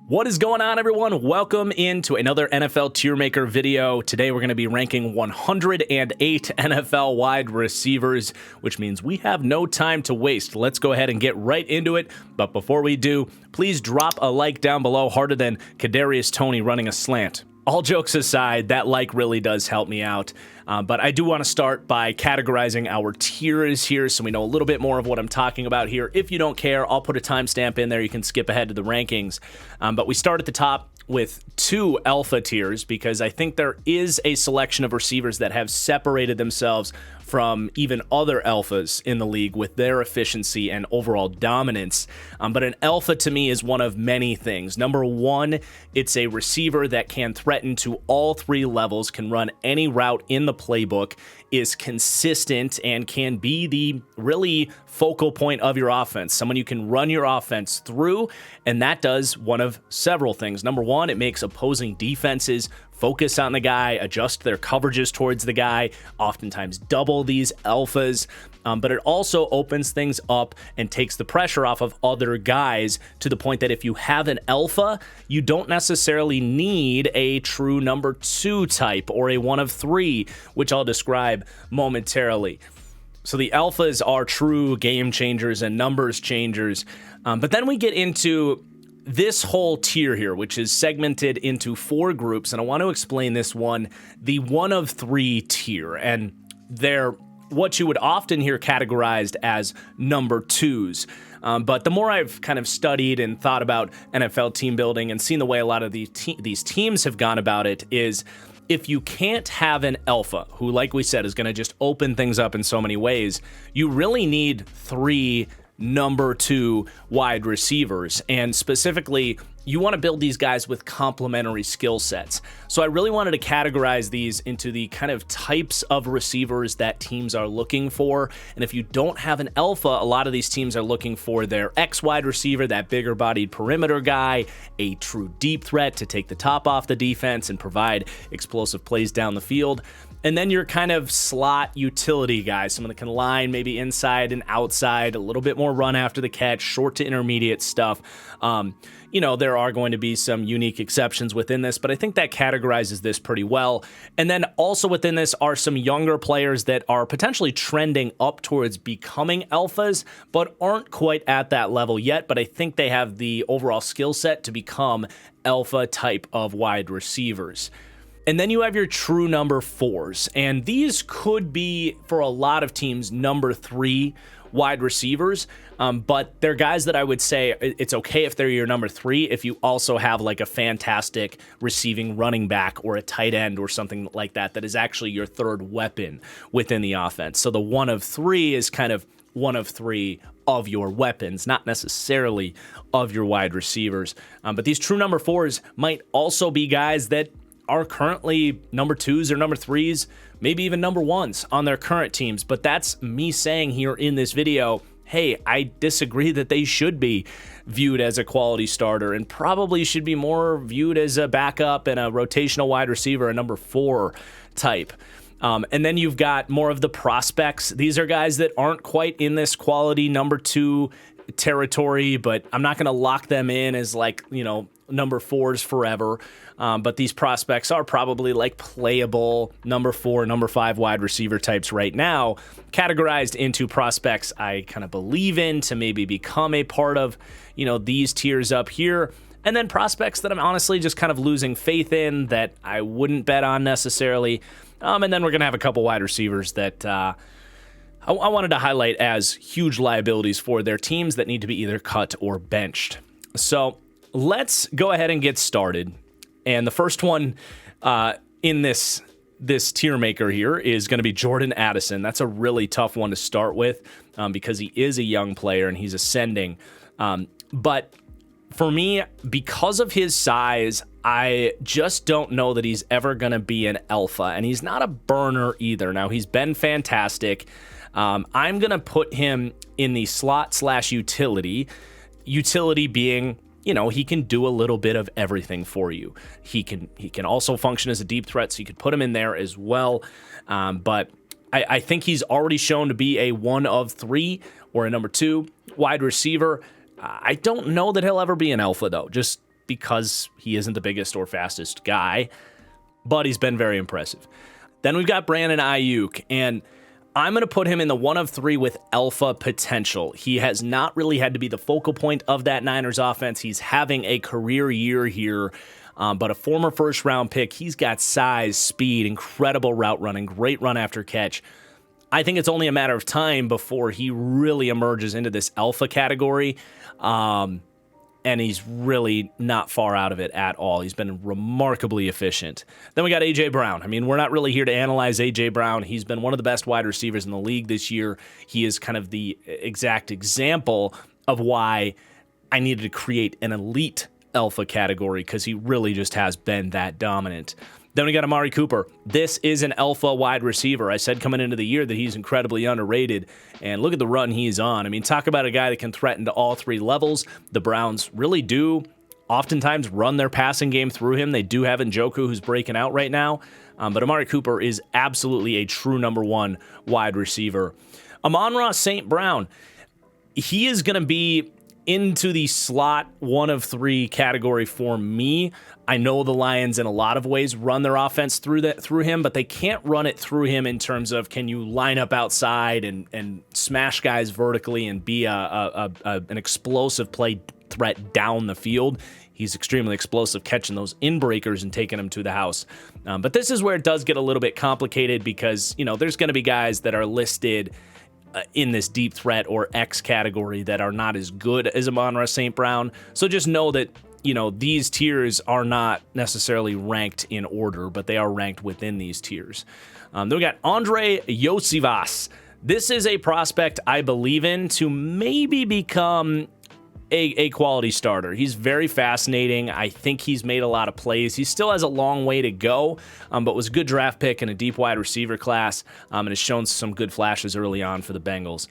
What is going on, everyone? Welcome into another NFL Tier Maker video. Today we're going to be ranking 108 NFL wide receivers, which means we have no time to waste. Let's go ahead and get right into it. But before we do, please drop a like down below, harder than Kadarius Toney running a slant. All jokes aside, that like really does help me out. But I do want to start by categorizing our tiers here so we know a little bit more of what I'm talking about here. If you don't care, I'll put a timestamp in there. You can skip ahead to the rankings. But we start at the top with two alpha tiers because I think there is a selection of receivers that have separated themselves from even other alphas in the league with their efficiency and overall dominance. But an alpha to me is one of many things. Number one, it's a receiver that can threaten to all three levels, can run any route in the playbook, is consistent, and can be the really focal point of your offense. Someone you can run your offense through, and that does one of several things. Number one, it makes opposing defenses focus on the guy, adjust their coverages towards the guy, oftentimes double these alphas, but it also opens things up and takes the pressure off of other guys to the point that if you have an alpha, you don't necessarily need a true number two type or a one of three, which I'll describe momentarily. So the alphas are true game changers and numbers changers, but then we get into this whole tier here, which is segmented into four groups, and I want to explain this one, the one of three tier, and they're what you would often hear categorized as number twos. But the more I've kind of studied and thought about NFL team building and seen the way a lot of these teams have gone about it is if you can't have an alpha who, like we said, is going to just open things up in so many ways, you really need three number two wide receivers. And specifically, you want to build these guys with complementary skill sets. So I really wanted to categorize these into the kind of types of receivers that teams are looking for. And if you don't have an alpha, a lot of these teams are looking for their X wide receiver, that bigger bodied perimeter guy, a true deep threat to take the top off the defense and provide explosive plays down the field. And then your kind of slot utility guys, someone that can line maybe inside and outside, a little bit more run after the catch, short to intermediate stuff. There are going to be some unique exceptions within this, but I think that categorizes this pretty well. And then also within this are some younger players that are potentially trending up towards becoming alphas, but aren't quite at that level yet. But I think they have the overall skill set to become alpha type of wide receivers. And then you have your true number fours, and these could be, for a lot of teams, number three wide receivers, but they're guys that I would say it's okay if they're your number three if you also have like a fantastic receiving running back or a tight end or something like that is actually your third weapon within the offense. So the one of three is kind of one of three of your weapons, not necessarily of your wide receivers. But these true number fours might also be guys that are currently number twos or number threes, maybe even number ones on their current teams. But that's me saying here in this video, hey, I disagree that they should be viewed as a quality starter and probably should be more viewed as a backup and a rotational wide receiver, a number four type. And then you've got more of the prospects. These are guys that aren't quite in this quality number two territory, but I'm not going to lock them in as number fours forever. But these prospects are probably like playable number four, number five wide receiver types right now, categorized into prospects I kind of believe in to maybe become a part of, these tiers up here. And then prospects that I'm honestly just kind of losing faith in that I wouldn't bet on necessarily. And then we're going to have a couple wide receivers that I wanted to highlight as huge liabilities for their teams that need to be either cut or benched. So let's go ahead and get started. And the first one in this tier maker here is going to be Jordan Addison. That's a really tough one to start with because he is a young player and he's ascending. But for me, because of his size, I just don't know that he's ever going to be an alpha. And he's not a burner either. Now, he's been fantastic. I'm going to put him in the slot/utility. Utility being, he can do a little bit of everything for you. He can also function as a deep threat, so you could put him in there as well. But I think he's already shown to be a one of three or a number two wide receiver. I don't know that he'll ever be an alpha, though. Just because he isn't the biggest or fastest guy, but he's been very impressive. Then we've got Brandon Ayuk, and I'm going to put him in the 1 of 3 with alpha potential. He has not really had to be the focal point of that Niners offense. He's having a career year here, but a former first-round pick. He's got size, speed, incredible route running, great run after catch. I think it's only a matter of time before he really emerges into this alpha category, and he's really not far out of it at all. He's been remarkably efficient. Then we got A.J. Brown. I mean, we're not really here to analyze A.J. Brown. He's been one of the best wide receivers in the league this year. He is kind of the exact example of why I needed to create an elite alpha category, because he really just has been that dominant. Then we got Amari Cooper. This is an alpha wide receiver. I said coming into the year that he's incredibly underrated, and look at the run he's on. I mean, talk about a guy that can threaten to all 3 levels. The Browns really do oftentimes run their passing game through him. They do have Njoku, who's breaking out right now, but Amari Cooper is absolutely a true number 1 wide receiver. Amon-Ra St. Brown, he is going to be into the slot 1 of 3 category for me. I know the Lions in a lot of ways run their offense through him, but they can't run it through him in terms of, can you line up outside and smash guys vertically and be an explosive play threat down the field. He's extremely explosive, catching those in-breakers and taking them to the house. But this is where it does get a little bit complicated, because, you know, there's going to be guys that are listed in this deep threat or X category that are not as good as Amon-Ra St. Brown. So just know that, you know, these tiers are not necessarily ranked in order, but they are ranked within these tiers. Then we got Andrei Iosivas. This is a prospect I believe in to maybe become a quality starter. He's very fascinating. I think he's made a lot of plays. He still has a long way to go, but was a good draft pick in a deep wide receiver class, and has shown some good flashes early on for the Bengals.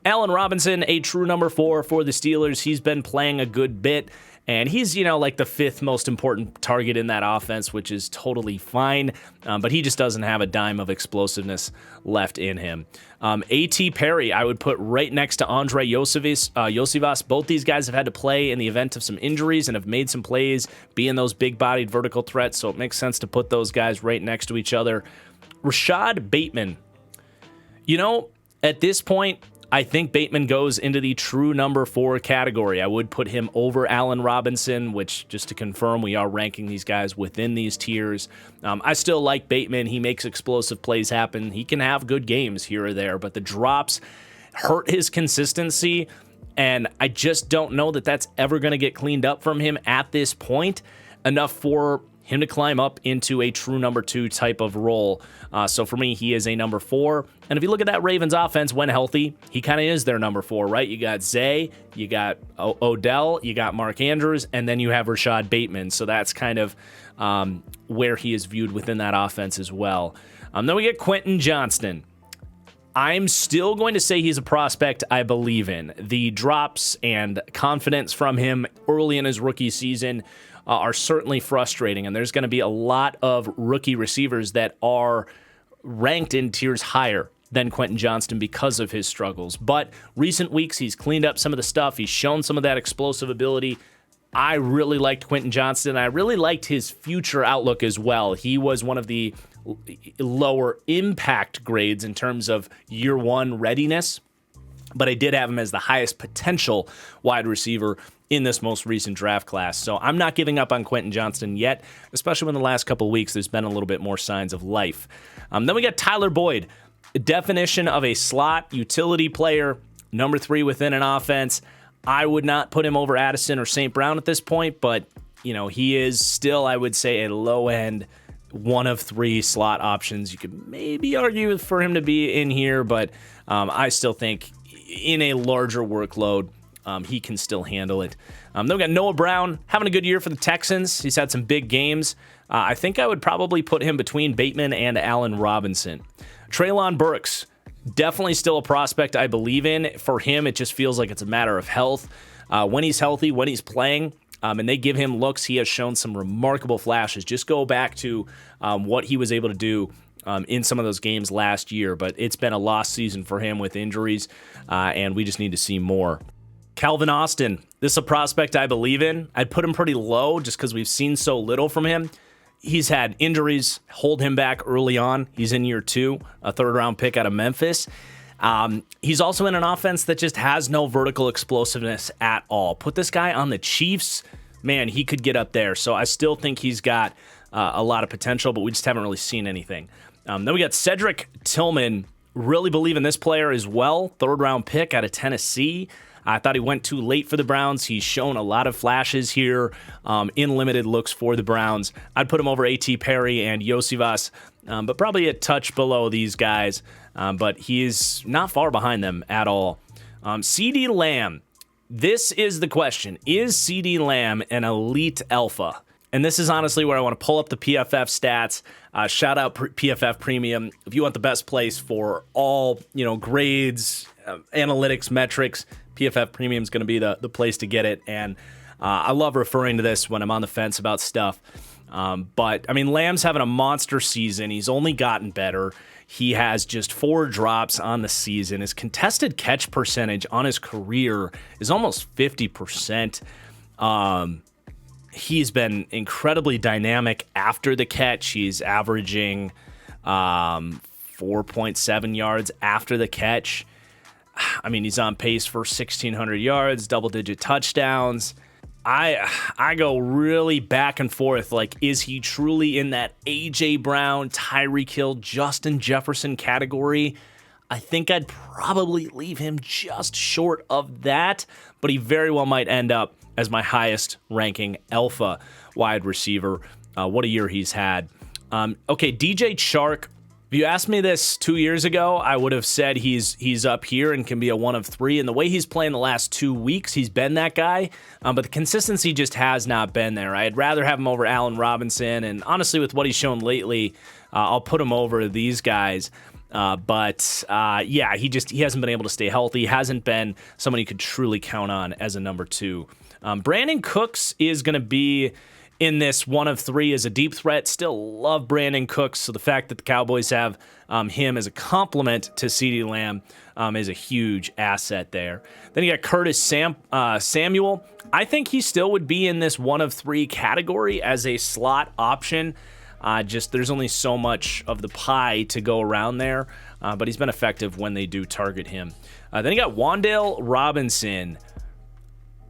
Allen Robinson, a true number 4 for the Steelers. He's been playing a good bit, and he's, you know, like the 5th most important target in that offense, which is totally fine, but he just doesn't have a dime of explosiveness left in him. A.T. Perry, I would put right next to Andrei Iosivas. Both these guys have had to play in the event of some injuries and have made some plays, being those big-bodied vertical threats, so it makes sense to put those guys right next to each other. Rashad Bateman. You know, at this point, I think Bateman goes into the true number 4 category. I would put him over Allen Robinson, which, just to confirm, we are ranking these guys within these tiers. I still like Bateman. He makes explosive plays happen. He can have good games here or there, but the drops hurt his consistency, and I just don't know that that's ever going to get cleaned up from him at this point, enough for him to climb up into a true number 2 type of role. So for me, he is a number 4. And if you look at that Ravens offense when healthy, he kind of is their number 4, right? You got Zay, you got Odell, you got Mark Andrews, and then you have Rashad Bateman. So that's kind of where he is viewed within that offense as well. Then we get Quentin Johnston. I'm still going to say he's a prospect I believe in. The drops and confidence from him early in his rookie season are certainly frustrating, and there's going to be a lot of rookie receivers that are ranked in tiers higher than Quentin Johnston because of his struggles. But recent weeks, he's cleaned up some of the stuff. He's shown some of that explosive ability. I really liked Quentin Johnston. I really liked his future outlook as well. He was one of the lower impact grades in terms of year 1 readiness, but I did have him as the highest potential wide receiver in this most recent draft class. So I'm not giving up on Quentin Johnston yet, especially when the last couple of weeks there's been a little bit more signs of life. Then we got Tyler Boyd, definition of a slot utility player, number 3 within an offense. I would not put him over Addison or St. Brown at this point, but you know, he is still, I would say, a low-end 1 of 3 slot options. You could maybe argue for him to be in here, but I still think in a larger workload, he can still handle it. Then we got Noah Brown, having a good year for the Texans. He's had some big games. I think I would probably put him between Bateman and Allen Robinson. Treylon Burks, definitely still a prospect I believe in. For him, it just feels like it's a matter of health. When he's healthy, when he's playing, and they give him looks, he has shown some remarkable flashes. Just go back to what he was able to do in some of those games last year, but it's been a lost season for him with injuries, and we just need to see more. Calvin Austin, this is a prospect I believe in. I'd put him pretty low just because we've seen so little from him. He's had injuries hold him back early on. He's in year 2, a third-round pick out of Memphis. He's also in an offense that just has no vertical explosiveness at all. Put this guy on the Chiefs, man, he could get up there. So I still think he's got a lot of potential, but we just haven't really seen anything. Then we got Cedric Tillman. Really believe in this player as well. Third-round pick out of Tennessee. I thought he went too late for the Browns. He's shown a lot of flashes here in limited looks for the Browns. I'd put him over A.T. Perry and Iosivas, but probably a touch below these guys. But he is not far behind them at all. CeeDee Lamb. This is the question. Is CeeDee Lamb an elite alpha? And this is honestly where I want to pull up the PFF stats. Shout out PFF Premium. If you want the best place for all, grades, analytics, metrics, PFF Premium is going to be the place to get it. And I love referring to this when I'm on the fence about stuff. But Lamb's having a monster season. He's only gotten better. He has just 4 drops on the season. His contested catch percentage on his career is almost 50%. He's been incredibly dynamic after the catch. He's averaging 4.7 yards after the catch. He's on pace for 1,600 yards, double-digit touchdowns. I go really back and forth. Like, is he truly in that A.J. Brown, Tyreek Hill, Justin Jefferson category? I think I'd probably leave him just short of that, but he very well might end up as my highest ranking alpha wide receiver. What a year he's had. Okay, DJ Chark. If you asked me this 2 years ago, I would have said he's up here and can be a 1 of 3. And the way he's playing the last 2 weeks, he's been that guy. But the consistency just has not been there. I'd rather have him over Allen Robinson. And honestly, with what he's shown lately, I'll put him over these guys. He hasn't been able to stay healthy. He hasn't been someone you could truly count on as a number 2. Brandon Cooks is going to be in this 1 of 3 as a deep threat. Still love Brandon Cooks, so the fact that the Cowboys have him as a complement to CeeDee Lamb is a huge asset there. Then you got Curtis Samuel. I think he still would be in this 1 of 3 category as a slot option. There's only so much of the pie to go around there, but he's been effective when they do target him. Then you got Wan'Dale Robinson.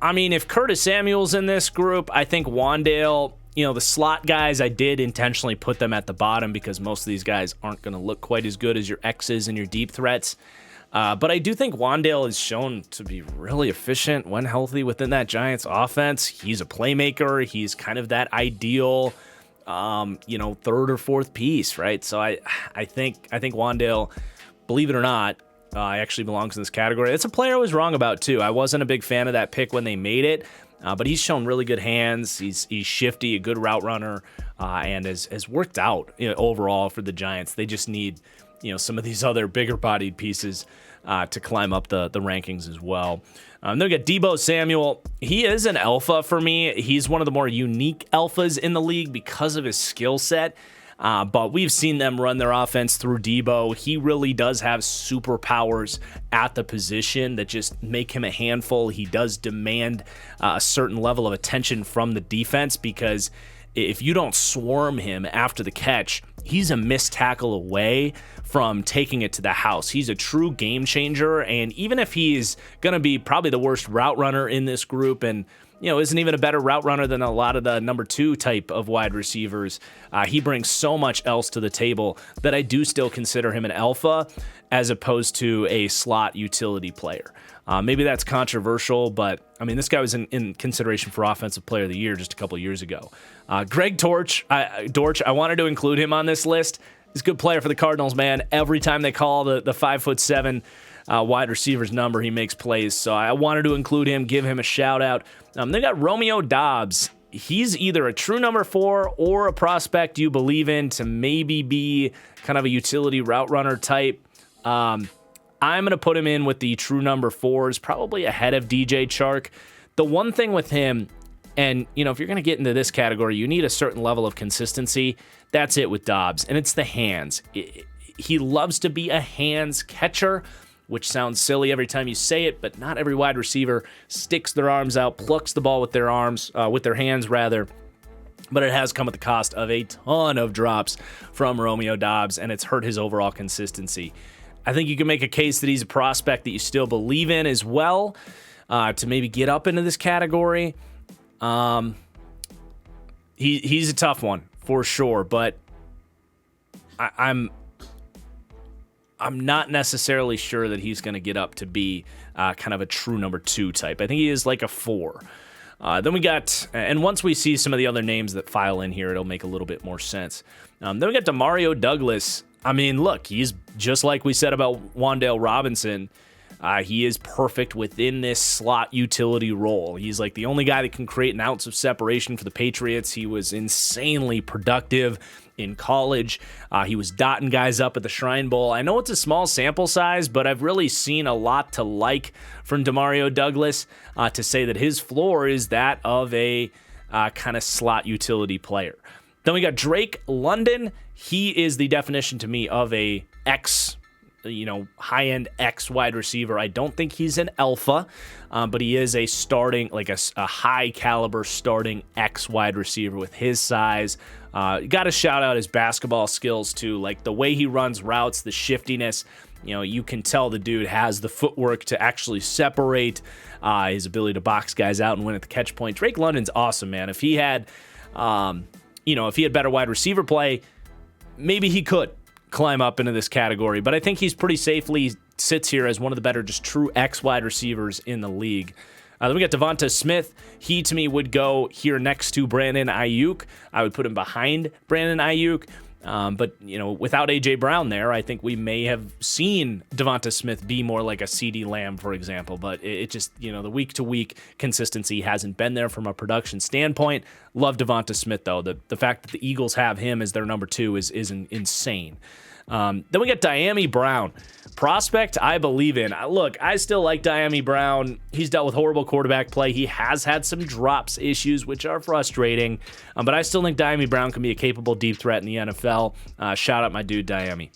If Curtis Samuel's in this group, I think Wan'Dale, the slot guys, I did intentionally put them at the bottom because most of these guys aren't going to look quite as good as your X's and your deep threats. But I do think Wan'Dale is shown to be really efficient when healthy within that Giants offense. He's a playmaker. He's kind of that ideal, third or fourth piece, right? So I think Wan'Dale, believe it or not, actually belongs in this category. It's a player I was wrong about, too. I wasn't a big fan of that pick when they made it, but he's shown really good hands. He's shifty, a good route runner, and has worked out overall for the Giants. They just need some of these other bigger-bodied pieces to climb up the rankings as well. Then we got Deebo Samuel. He is an alpha for me. He's one of the more unique alphas in the league because of his skill set. But we've seen them run their offense through Deebo. He really does have superpowers at the position that just make him a handful. He does demand a certain level of attention from the defense because if you don't swarm him after the catch, he's a missed tackle away from taking it to the house. He's a true game changer, and even if he's going to be probably the worst route runner in this group and isn't even a better route runner than a lot of the number 2 type of wide receivers, he brings so much else to the table that I do still consider him an alpha as opposed to a slot utility player. Maybe that's controversial, but this guy was in consideration for Offensive Player of the Year just a couple years ago. Greg Dortch, I wanted to include him on this list. He's a good player for the Cardinals, man. Every time they call the 5'7" wide receiver's number, he makes plays. So I wanted to include him, give him a shout out. They got Romeo Doubs. He's either a true number 4 or a prospect you believe in to maybe be kind of a utility route runner type. I'm going to put him in with the true number 4s, probably ahead of DJ Chark. The one thing with him, and if you're going to get into this category, you need a certain level of consistency. That's it with Doubs, and it's the hands. He loves to be a hands catcher. which sounds silly every time you say it, but not every wide receiver sticks their arms out, plucks the ball with their hands rather. But it has come at the cost of a ton of drops from Romeo Doubs, and it's hurt his overall consistency. I think you can make a case that he's a prospect that you still believe in as well, to maybe get up into this category. He's a tough one for sure, but I'm not necessarily sure that he's going to get up to be kind of a true number 2 type. I think he is like a 4. Then we got, and once we see some of the other names that file in here, it'll make a little bit more sense. Then we got Demario Douglas. I mean, look, he's just like we said about Wan'Dale Robinson. He is perfect within this slot utility role. He's like the only guy that can create an ounce of separation for the Patriots. He was insanely productive in college. He was dotting guys up at the Shrine Bowl. I know it's a small sample size, but I've really seen a lot to like from Demario Douglas to say that his floor is that of a kind of slot utility player. Then we got Drake London. He is the definition to me of a X, high-end X wide receiver. I don't think he's an alpha, but he is a starting, like a high-caliber starting X wide receiver with his size. Got to shout out his basketball skills, too. Like, the way he runs routes, the shiftiness, you can tell the dude has the footwork to actually separate, his ability to box guys out and win at the catch point. Drake London's awesome, man. If he had, if he had better wide receiver play, maybe he could climb up into this category, but I think he's pretty safely sits here as one of the better just true X wide receivers in the league. Then we got Devonta Smith. He, to me, would go here next to Brandon Ayuk. I would put him behind Brandon Ayuk. But, without A.J. Brown there, I think we may have seen Devonta Smith be more like a CeeDee Lamb, for example. But it just, the week-to-week consistency hasn't been there from a production standpoint. Love Devonta Smith, though. The fact that the Eagles have him as their number 2 is insane. Then we got Dyami Brown. Prospect I believe in. Look, I still like Dyami Brown. He's dealt with horrible quarterback play. He has had some drops issues, which are frustrating. But I still think Dyami Brown can be a capable deep threat in the NFL. Shout out my dude, Dyami.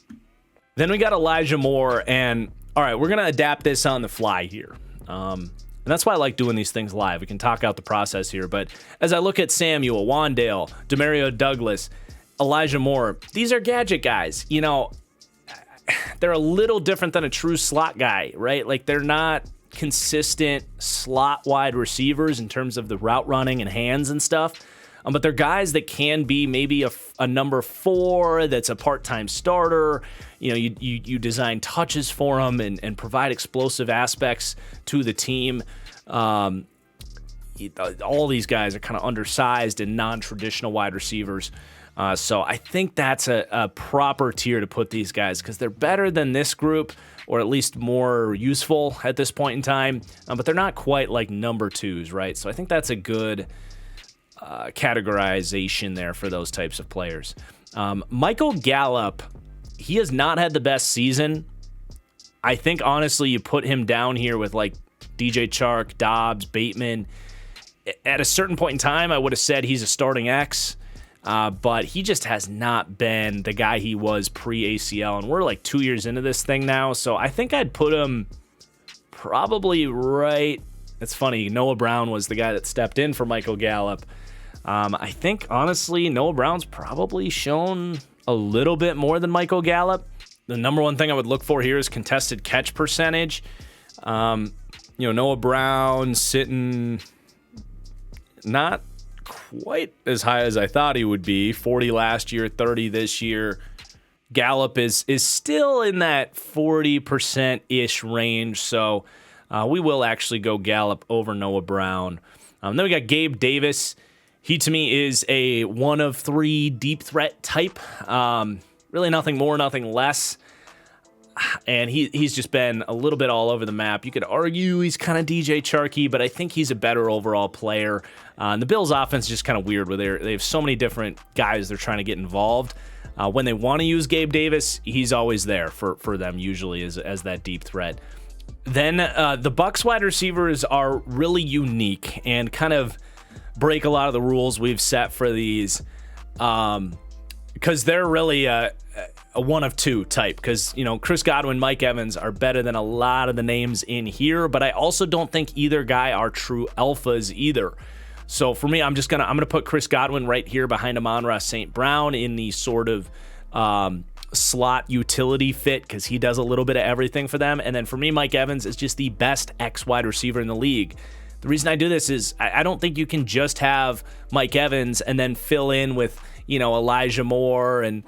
Then we got Elijah Moore. And, all right, we're going to adapt this on the fly here. And that's why I like doing these things live. We can talk out the process here. But as I look at Samuel, Wan'Dale, Demario Douglas, Elijah Moore, these are gadget guys. They're a little different than a true slot guy, right? Like, they're not consistent slot wide receivers in terms of the route running and hands and stuff. But they're guys that can be maybe a number 4 that's a part-time starter. You design touches for them and provide explosive aspects to the team. All these guys are kind of undersized and non-traditional wide receivers. So I think that's a proper tier to put these guys because they're better than this group, or at least more useful at this point in time, but they're not quite like number 2s, right? So I think that's a good categorization there for those types of players. Michael Gallup, he has not had the best season. I think, honestly, you put him down here with like DJ Chark, Dobbs, Bateman. At a certain point in time, I would have said he's a starting X. But he just has not been the guy he was pre-ACL, and we're like 2 years into this thing now, so I think I'd put him probably right. It's funny, Noah Brown was the guy that stepped in for Michael Gallup. I think, honestly, Noah Brown's probably shown a little bit more than Michael Gallup. The number one thing I would look for here is contested catch percentage. Noah Brown sitting not quite as high as I thought he would be. 40 last year, 30 this year. Gallup is still in that 40%-ish range, so we will actually go Gallup over Noah Brown. Then we got Gabe Davis. He, to me, is a 1 of 3 deep threat type. Really nothing more, nothing less. And he's just been a little bit all over the map. You could argue he's kind of DJ Charky, but I think he's a better overall player. And the Bills' offense is just kind of weird where they have so many different guys they're trying to get involved. When they want to use Gabe Davis, he's always there for them, usually as that deep threat. Then the Bucs wide receivers are really unique and kind of break a lot of the rules we've set for these. because they're really a one of two type, because Chris Godwin, Mike Evans are better than a lot of the names in here, but I also don't think either guy are true alphas either. So for me, I'm gonna put Chris Godwin right here behind Amon-Ra St. Brown in the sort of slot utility fit, because he does a little bit of everything for them. And then for me, Mike Evans is just the best X wide receiver in the league. The reason I do this is I don't think you can just have Mike Evans and then fill in with Elijah Moore and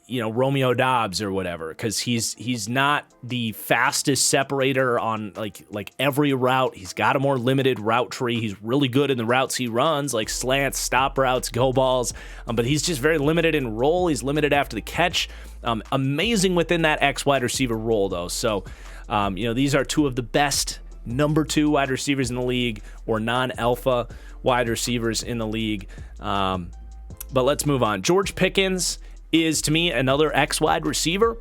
Romeo Doubs or whatever, because he's not the fastest separator on like every route. He's got a more limited route tree. He's really good in the routes he runs, like slants, stop routes, go balls, but he's just very limited in role. He's limited after the catch. Amazing within that X wide receiver role though. So these are two of the best number 2 wide receivers in the league, or non-alpha wide receivers in the league. But let's move on. George Pickens is, to me, another X wide receiver.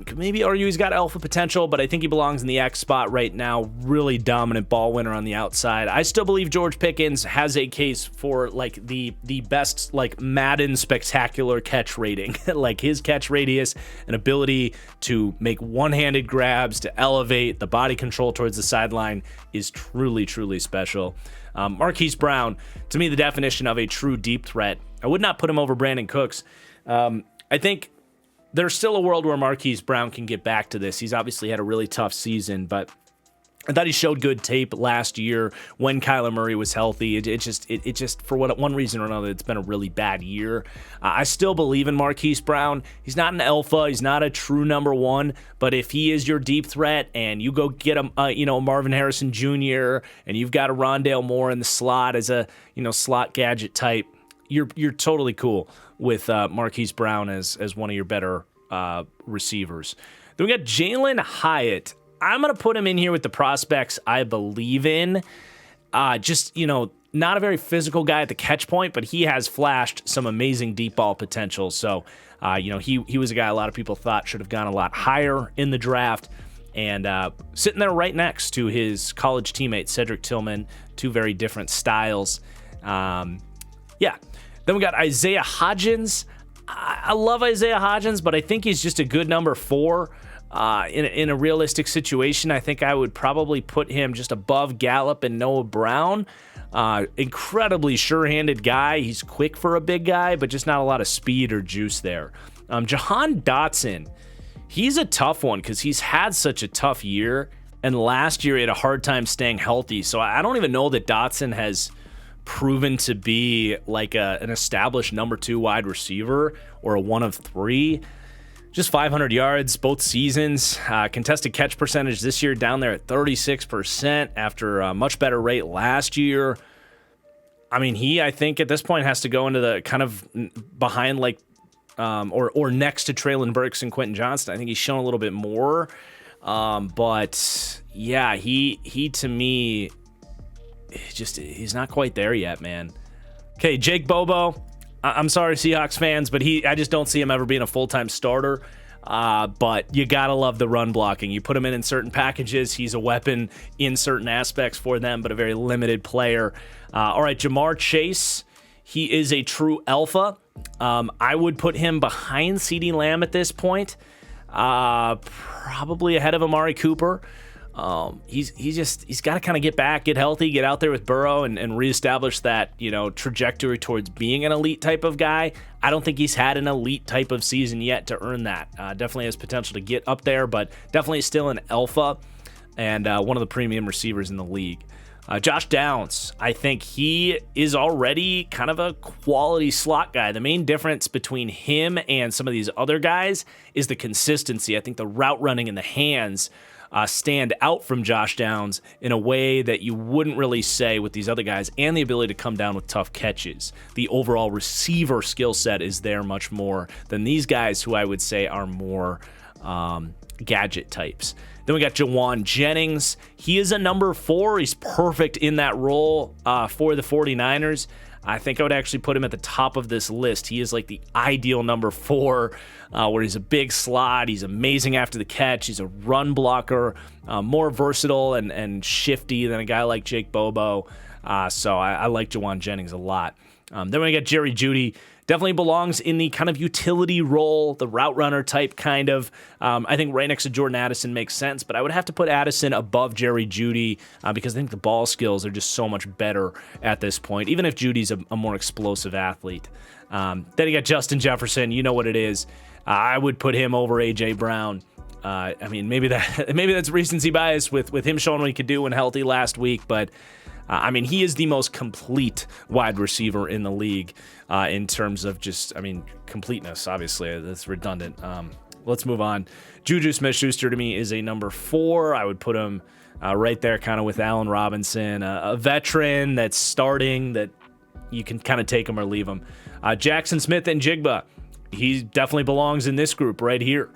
Could maybe argue he's got alpha potential, but I think he belongs in the X spot right now. Really dominant ball winner on the outside. I still believe George Pickens has a case for the best Madden spectacular catch rating. Like his catch radius and ability to make one-handed grabs, to elevate the body control towards the sideline is truly, truly special. Marquise Brown, to me, the definition of a true deep threat. I would not put him over Brandon Cooks. I think there's still a world where Marquise Brown can get back to this. He's obviously had a really tough season, but I thought he showed good tape last year when Kyler Murray was healthy. It just for one reason or another, it's been a really bad year. I still believe in Marquise Brown. He's not an alpha. He's not a true number 1. But if he is your deep threat, and you go get a Marvin Harrison Jr. and you've got a Rondale Moore in the slot as a slot gadget type, you're totally cool with Marquise Brown as one of your better receivers. Then we got Jalen Hyatt. I'm going to put him in here with the prospects I believe in. Not a very physical guy at the catch point, but he has flashed some amazing deep ball potential. So, he was a guy a lot of people thought should have gone a lot higher in the draft. And sitting there right next to his college teammate, Cedric Tillman, two very different styles. Then we got Isaiah Hodgins. I love Isaiah Hodgins, but I think he's just a good number 4. In a realistic situation, I think I would probably put him just above Gallup and Noah Brown. Incredibly sure-handed guy. He's quick for a big guy, but just not a lot of speed or juice there. Jahan Dotson, he's a tough one because he's had such a tough year, and last year he had a hard time staying healthy. So I don't even know that Dotson has proven to be like an established number 2 wide receiver or a 1 of 3. Just 500 yards both seasons. Contested catch percentage this year down there at 36% after a much better rate last year. I mean, I think at this point has to go into the kind of behind or next to Treylon Burks and Quentin Johnston. I think he's shown a little bit more. But yeah, he to me, he's not quite there yet, man. Okay, Jake Bobo. I'm sorry, Seahawks fans, but I just don't see him ever being a full-time starter. But you gotta love the run blocking. You put him in certain packages, he's a weapon in certain aspects for them, but a very limited player. All right, Jamar Chase. He is a true alpha. I would put him behind CeeDee Lamb at this point, probably ahead of Amari Cooper. He's got to kind of get back, get healthy, get out there with Burrow and reestablish that, trajectory towards being an elite type of guy. I don't think he's had an elite type of season yet to earn that. Definitely has potential to get up there, but definitely still an alpha and one of the premium receivers in the league. Josh Downs, I think he is already kind of a quality slot guy. The main difference between him and some of these other guys is the consistency. I think the route running and the hands stand out from Josh Downs in a way that you wouldn't really say with these other guys, and the ability to come down with tough catches. The overall receiver skill set is there much more than these guys who I would say are more gadget types. Then we got Jawan Jennings. He is a number 4. He's perfect in that role for the 49ers. I think I would actually put him at the top of this list. He is like the ideal number 4, where he's a big slot. He's amazing after the catch. He's a run blocker, more versatile and shifty than a guy like Jake Bobo. So I like Jawan Jennings a lot. Then we got Jerry Jeudy. definitely belongs in the kind of utility role, the route runner type kind of. I think right next to Jordan Addison makes sense, but I would have to put Addison above Jerry Jeudy because I think the ball skills are just so much better at this point, even if Judy's a more explosive athlete. Then you got Justin Jefferson. You know what it is. I would put him over A.J. Brown. I mean, maybe that's recency bias with him showing what he could do when healthy last week, but I mean, he is the most complete wide receiver in the league in terms of just, I mean, completeness. Obviously, that's redundant. Let's move on. Juju Smith-Schuster to me is a number 4. I would put him right there kind of with Allen Robinson, a veteran that's starting that you can kind of take him or leave him. Jackson Smith and Jigba, he definitely belongs in this group right here.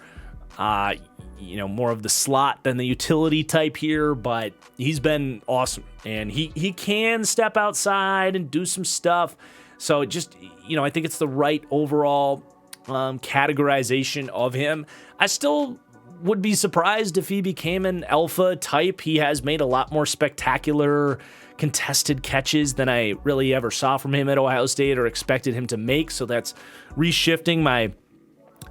More of the slot than the utility type here, but he's been awesome. And he can step outside and do some stuff. So just, I think it's the right overall categorization of him. I still would be surprised if he became an alpha type. He has made a lot more spectacular contested catches than I really ever saw from him at Ohio State or expected him to make. So that's reshifting my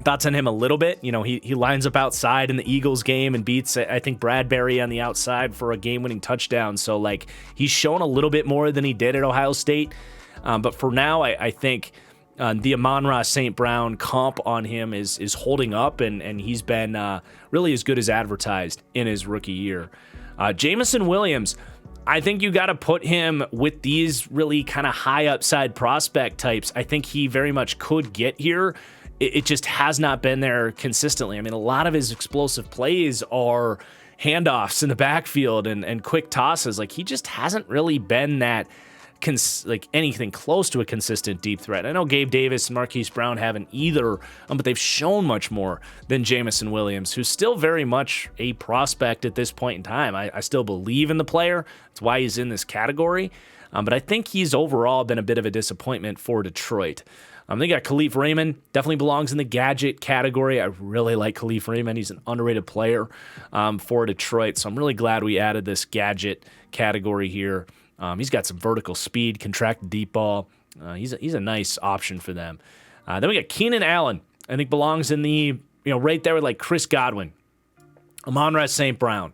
thoughts on him a little bit. He lines up outside in the Eagles game and beats, I think, Bradbury on the outside for a game-winning touchdown. So, he's shown a little bit more than he did at Ohio State. But for now, I think the Amon-Ra St. Brown comp on him is holding up, and he's been really as good as advertised in his rookie year. Jameson Williams, I think you got to put him with these really kind of high upside prospect types. I think he very much could get here. It just has not been there consistently. I mean, a lot of his explosive plays are handoffs in the backfield and quick tosses. He just hasn't really been that anything close to a consistent deep threat. I know Gabe Davis and Marquise Brown haven't either, but they've shown much more than Jameson Williams, who's still very much a prospect at this point in time. I still believe in the player. That's why he's in this category. But I think he's overall been a bit of a disappointment for Detroit. They got Khalif Raymond, definitely belongs in the gadget category. I really like Khalif Raymond. He's an underrated player for Detroit, so I'm really glad we added this gadget category here. He's got some vertical speed, contracted deep ball. He's a nice option for them. Then we got Keenan Allen. I think belongs in the, right there with Chris Godwin, Amon-Ra St. Brown.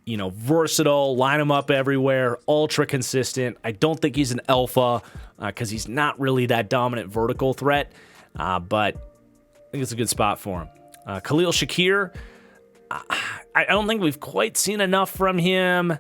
Versatile, line him up everywhere, ultra consistent. I don't think he's an alpha because he's not really that dominant vertical threat, but I think it's a good spot for him. Khalil Shakir, I don't think we've quite seen enough from him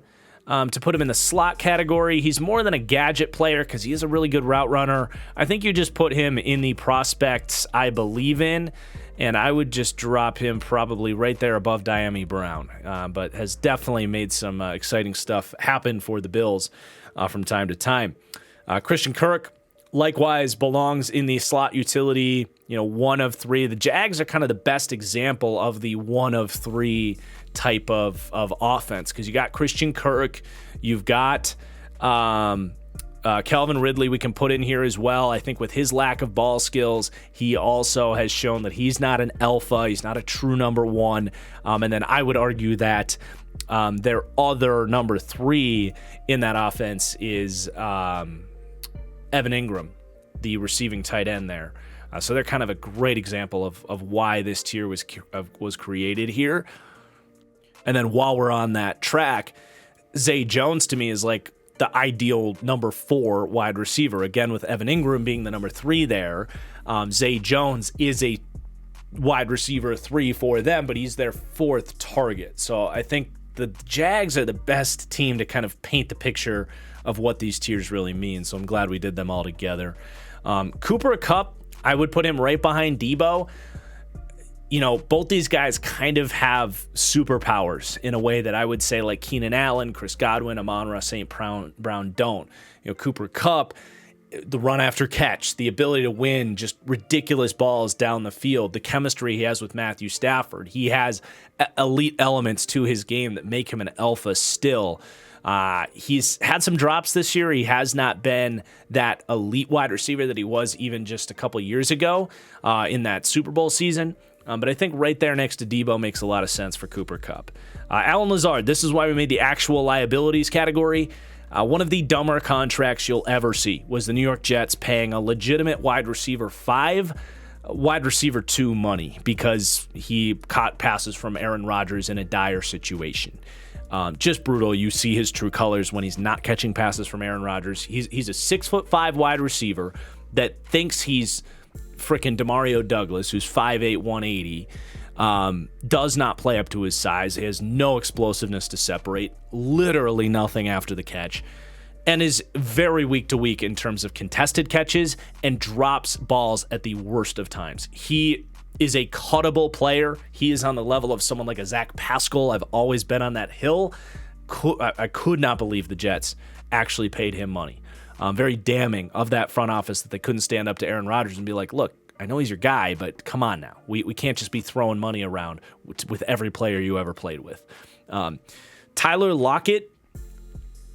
to put him in the slot category. He's more than a gadget player because he is a really good route runner. I think you just put him in the prospects I believe in, and I would just drop him probably right there above Dyami Brown, but has definitely made some exciting stuff happen for the Bills from time to time. Christian Kirk, likewise, belongs in the slot utility, 1 of 3. The Jags are kind of the best example of the 1 of 3 type of offense because you got Christian Kirk, you've got Calvin Ridley we can put in here as well. I think with his lack of ball skills, he also has shown that he's not an alpha. He's not a true number 1. And then I would argue that their other number 3 in that offense is Evan Ingram, the receiving tight end there. So they're kind of a great example of why this tier was created here. And then while we're on that track, Zay Jones to me is the ideal number 4 wide receiver. Again, with Evan Ingram being the number 3 there, Zay Jones is a wide receiver 3 for them, but he's their 4th target. So I think the Jags are the best team to kind of paint the picture of what these tiers really mean. So I'm glad we did them all together. Cooper Kupp, I would put him right behind Debo. Both these guys kind of have superpowers in a way that I would say Keenan Allen, Chris Godwin, Amon-Ra St. Brown don't. Cooper Kupp, the run after catch, the ability to win just ridiculous balls down the field, the chemistry he has with Matthew Stafford. He has elite elements to his game that make him an alpha still. He's had some drops this year. He has not been that elite wide receiver that he was even just a couple years ago in that Super Bowl season. But I think right there next to Debo makes a lot of sense for Cooper Kupp. Allen Lazard, this is why we made the actual liabilities category. One of the dumber contracts you'll ever see was the New York Jets paying a legitimate wide receiver 5, wide receiver 2 money because he caught passes from Aaron Rodgers in a dire situation. Just brutal. You see his true colors when he's not catching passes from Aaron Rodgers. He's a 6'5" wide receiver that thinks he's freaking Demario Douglas, who's 5'8", 180. Does not play up to his size, has no explosiveness to separate, literally nothing after the catch, and is very week to week in terms of contested catches and drops balls at the worst of times. He is a cuttable player. He is on the level of someone like a Zach Pascal. I've always been on that hill. I could not believe the Jets actually paid him money. Very damning of that front office that they couldn't stand up to Aaron Rodgers and be like, look, I know he's your guy, but come on now. We can't just be throwing money around with every player you ever played with. Tyler Lockett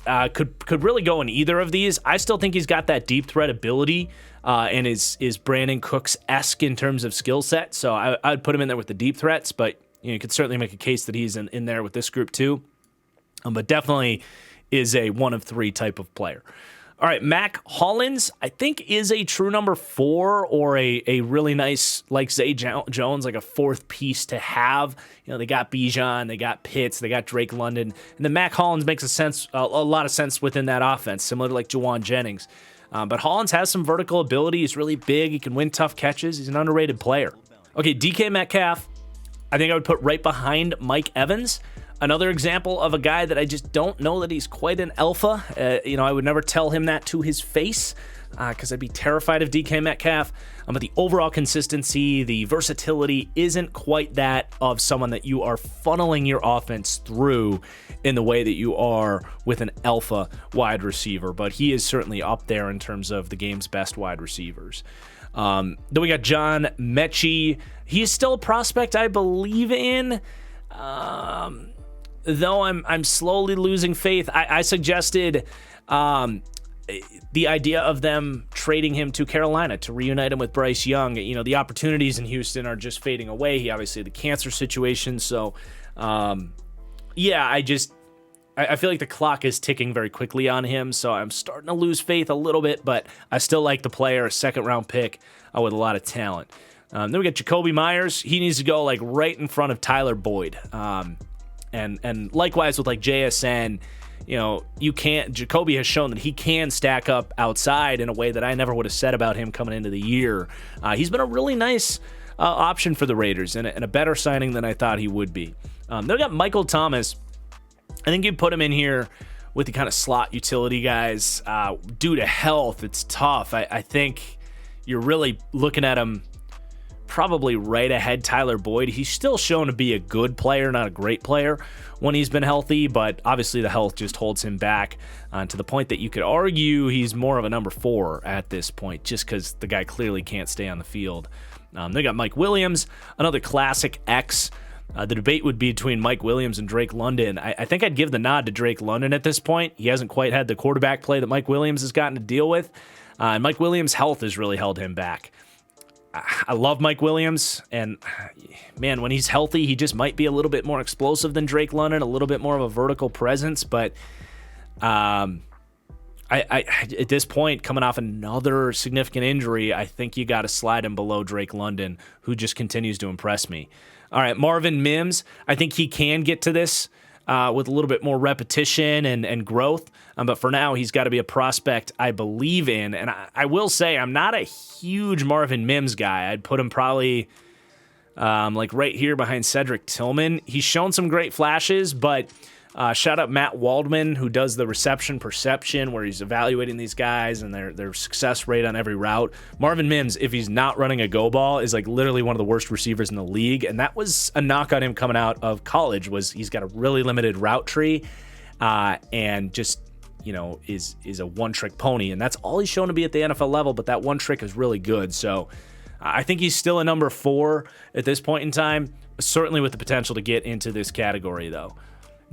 could really go in either of these. I still think he's got that deep threat ability and is Brandon Cooks-esque in terms of skill set. So I'd put him in there with the deep threats, but you could certainly make a case that he's in there with this group too. But definitely is a 1 of 3 type of player. All right, Mac Hollins, I think, is a true number 4 or a really nice, like Zay Jones, like a 4th piece to have. They got Bijan, they got Pitts, they got Drake London, and then Mac Hollins makes a lot of sense within that offense, similar to like Juwan Jennings. But Hollins has some vertical ability. He's really big. He can win tough catches. He's an underrated player. Okay, DK Metcalf, I think I would put right behind Mike Evans. Another example of a guy that I just don't know that he's quite an alpha. I would never tell him that to his face because I'd be terrified of DK Metcalf. But the overall consistency, the versatility isn't quite that of someone that you are funneling your offense through in the way that you are with an alpha wide receiver. But he is certainly up there in terms of the game's best wide receivers. Then we got John Mechie. He's still a prospect I believe in. Though I'm slowly losing faith. I suggested the idea of them trading him to Carolina to reunite him with Bryce Young. The opportunities in Houston are just fading away. He obviously had the cancer situation. So, I feel like the clock is ticking very quickly on him. So I'm starting to lose faith a little bit, but I still like the player, a 2nd-round pick with a lot of talent. Then we got Jacoby Myers. He needs to go like right in front of Tyler Boyd. And likewise with like JSN, Jacoby has shown that he can stack up outside in a way that I never would have said about him coming into the year. He's been a really nice option for the Raiders and a better signing than I thought he would be. Then we got Michael Thomas. I think you put him in here with the kind of slot utility guys. Due to health, it's tough. I think you're really looking at him probably right ahead Tyler Boyd. He's still shown to be a good player, not a great player when he's been healthy, but obviously the health just holds him back to the point that you could argue he's more of a number 4 at this point just because the guy clearly can't stay on the field. They got Mike Williams, another classic X. The debate would be between Mike Williams and Drake London. I think I'd give the nod to Drake London at this point. He hasn't quite had the quarterback play that Mike Williams has gotten to deal with, and Mike Williams' health has really held him back. I love Mike Williams, and man, when he's healthy, he just might be a little bit more explosive than Drake London, a little bit more of a vertical presence, but I at this point, coming off another significant injury, I think you got to slide him below Drake London, who just continues to impress me. All right, Marvin Mims, I think he can get to this with a little bit more repetition and growth. But for now, he's got to be a prospect I believe in. And I will say I'm not a huge Marvin Mims guy. I'd put him probably like right here behind Cedric Tillman. He's shown some great flashes, but shout out Matt Waldman, who does the reception perception, where he's evaluating these guys and their success rate on every route. Marvin Mims, if he's not running a go ball, is like literally one of the worst receivers in the league, and that was a knock on him coming out of college. Was he's got a really limited route tree, and just is a one-trick pony, and that's all he's shown to be at the NFL level. But that one trick is really good, so I think he's still a number 4 at this point in time. Certainly with the potential to get into this category, though.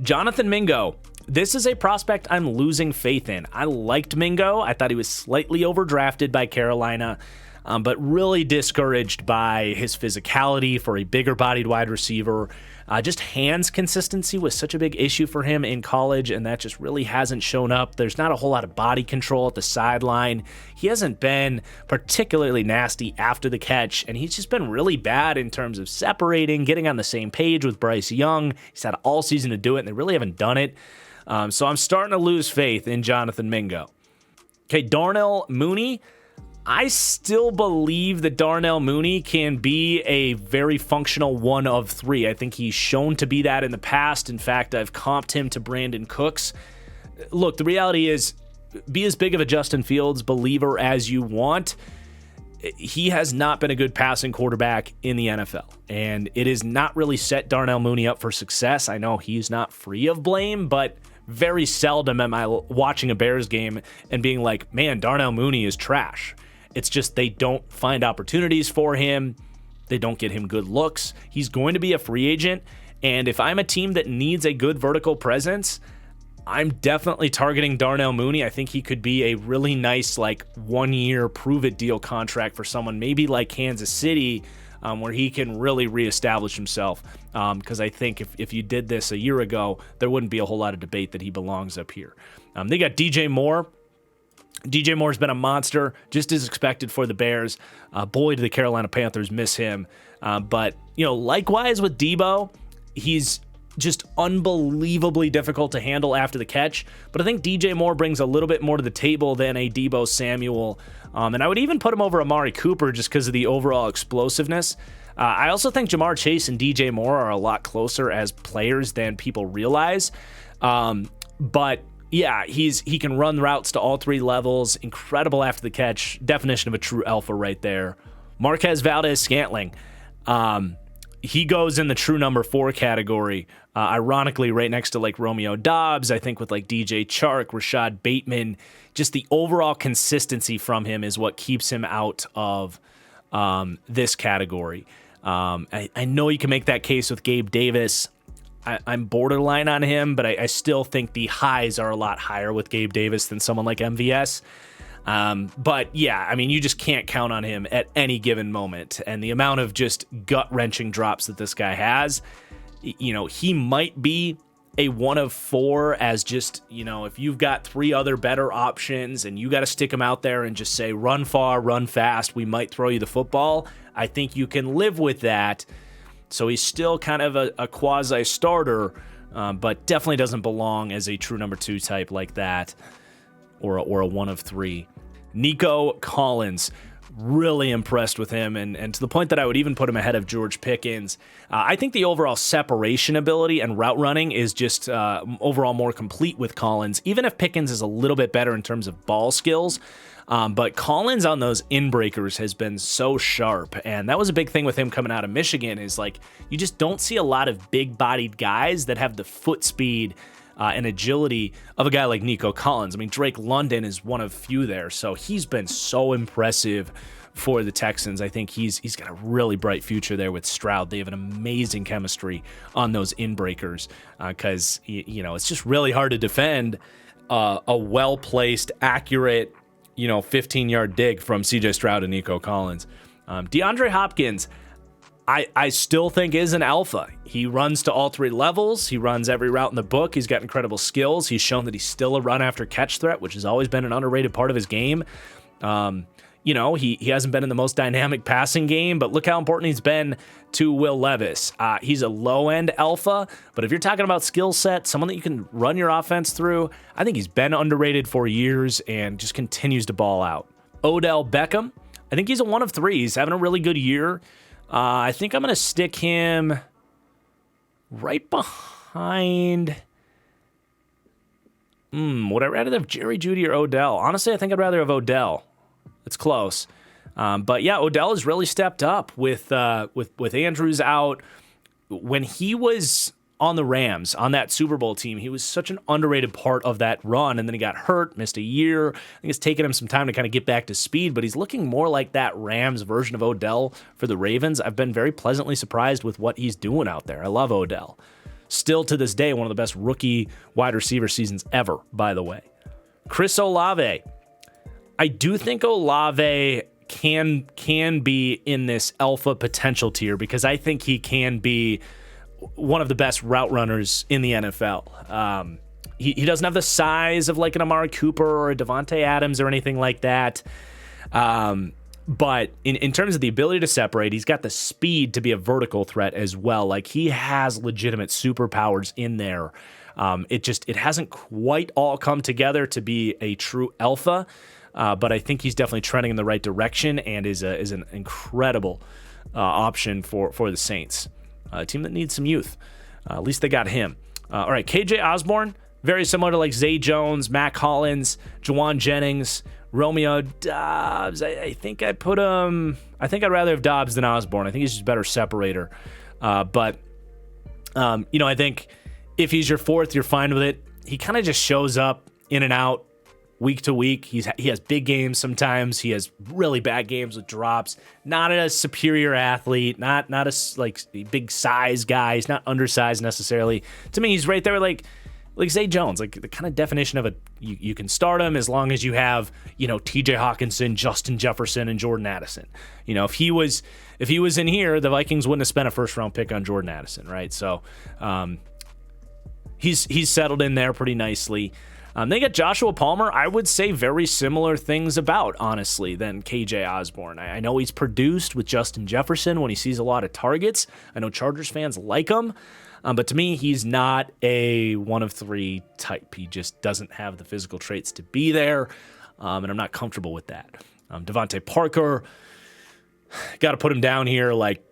Jonathan Mingo. This is a prospect I'm losing faith in. I liked Mingo. I thought he was slightly overdrafted by Carolina, but really discouraged by his physicality for a bigger-bodied wide receiver. Just hands consistency was such a big issue for him in college, and that just really hasn't shown up. There's not a whole lot of body control at the sideline. He hasn't been particularly nasty after the catch, and he's just been really bad in terms of separating, getting on the same page with Bryce Young. He's had all season to do it, and they really haven't done it. So I'm starting to lose faith in Jonathan Mingo. Okay, Darnell Mooney. I still believe that Darnell Mooney can be a very functional one of three. I think he's shown to be that in the past. In fact, I've comped him to Brandon Cooks. Look, the reality is, be as big of a Justin Fields believer as you want. He has not been a good passing quarterback in the NFL, and it has not really set Darnell Mooney up for success. I know he's not free of blame, but very seldom am I watching a Bears game and being like, man, Darnell Mooney is trash. It's just they don't find opportunities for him. They don't get him good looks. He's going to be a free agent, and if I'm a team that needs a good vertical presence, I'm definitely targeting Darnell Mooney. I think he could be a really nice, like, 1-year prove-it deal contract for someone maybe like Kansas City, where he can really reestablish himself. Because I think if you did this a year ago, there wouldn't be a whole lot of debate that he belongs up here. They got DJ Moore. DJ Moore's been a monster, just as expected for the Bears. Boy, do the Carolina Panthers miss him. But, likewise with Debo, he's just unbelievably difficult to handle after the catch. But I think DJ Moore brings a little bit more to the table than a Debo Samuel. And I would even put him over Amari Cooper just because of the overall explosiveness. I also think Jamar Chase and DJ Moore are a lot closer as players than people realize. But yeah, he can run routes to all three levels. Incredible after the catch. Definition of a true alpha right there. Marquez Valdes-Scantling. He goes in the true number 4 category. Ironically, right next to like Romeo Doubs, I think with like DJ Chark, Rashad Bateman. Just the overall consistency from him is what keeps him out of this category. I know you can make that case with Gabe Davis. I'm borderline on him, but I still think the highs are a lot higher with Gabe Davis than someone like MVS. But yeah, I mean, you just can't count on him at any given moment. And the amount of just gut-wrenching drops that this guy has, he might be a 1 of 4 as just, if you've got 3 other better options and you got to stick them out there and just say, run far, run fast, we might throw you the football. I think you can live with that. So he's still kind of a quasi-starter, but definitely doesn't belong as a true number 2 type like that, or a 1 of 3. Nico Collins, really impressed with him, and to the point that I would even put him ahead of George Pickens. I think the overall separation ability and route running is just overall more complete with Collins, even if Pickens is a little bit better in terms of ball skills. But Collins on those in-breakers has been so sharp, and that was a big thing with him coming out of Michigan is like you just don't see a lot of big-bodied guys that have the foot speed and agility of a guy like Nico Collins. I mean, Drake London is one of few there, so he's been so impressive for the Texans. I think he's got a really bright future there with Stroud. They have an amazing chemistry on those in-breakers because, it's just really hard to defend a well-placed, accurate, 15-yard dig from CJ Stroud and Nico Collins. DeAndre Hopkins, I still think is an alpha. He runs to all 3 levels. He runs every route in the book. He's got incredible skills. He's shown that he's still a run-after-catch threat, which has always been an underrated part of his game. He hasn't been in the most dynamic passing game, but look how important he's been to Will Levis. He's a low-end alpha, but if you're talking about skill set, someone that you can run your offense through, I think he's been underrated for years and just continues to ball out. Odell Beckham, I think he's a 1 of 3. He's having a really good year. I think I'm going to stick him right behind... Would I rather have Jerry Jeudy or Odell? Honestly, I think I'd rather have Odell. It's close. But yeah, Odell has really stepped up with Andrews out. When he was on the Rams, on that Super Bowl team, he was such an underrated part of that run, and then he got hurt, missed a year. I think it's taken him some time to kind of get back to speed, but he's looking more like that Rams version of Odell for the Ravens. I've been very pleasantly surprised with what he's doing out there. I love Odell. Still to this day, one of the best rookie wide receiver seasons ever, by the way. Chris Olave. I do think Olave can be in this alpha potential tier because I think he can be one of the best route runners in the NFL. He doesn't have the size of like an Amari Cooper or a Devontae Adams or anything like that. But in terms of the ability to separate, he's got the speed to be a vertical threat as well. Like, he has legitimate superpowers in there. It hasn't quite all come together to be a true alpha. But I think he's definitely trending in the right direction and is an incredible option for the Saints, a team that needs some youth. At least they got him. All right, KJ Osborne, very similar to like Zay Jones, Mac Hollins, Juwan Jennings, Romeo Doubs. I think I'd put him. I think I'd rather have Doubs than Osborne. I think he's just a better separator. But I think if he's your fourth, you're fine with it. He kind of just shows up in and out week to week. He has big games sometimes. He has really bad games with drops. Not a superior athlete. Not a like big size guy. He's not undersized necessarily. To me, he's right there like Zay Jones, like the kind of definition of you can start him as long as you have, TJ Hawkinson, Justin Jefferson, and Jordan Addison. If he was in here, the Vikings wouldn't have spent a first round pick on Jordan Addison, right? So he's settled in there pretty nicely. They got Joshua Palmer. I would say very similar things about, honestly, than KJ Osborne. I know he's produced with Justin Jefferson when he sees a lot of targets. I know Chargers fans like him. But to me, he's not a one of three type. He just doesn't have the physical traits to be there, and I'm not comfortable with that. Devontae Parker, got to put him down here. Like,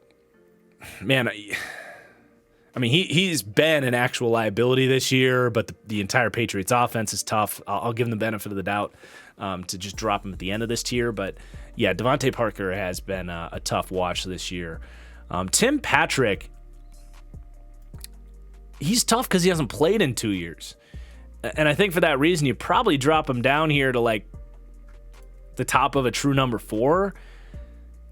man, I mean, he's been an actual liability this year, but the entire Patriots offense is tough. I'll give him the benefit of the doubt to just drop him at the end of this tier. But, yeah, Devontae Parker has been a tough watch this year. Tim Patrick, he's tough because he hasn't played in 2 years. And I think for that reason, you probably drop him down here to, like, the top of a true number 4.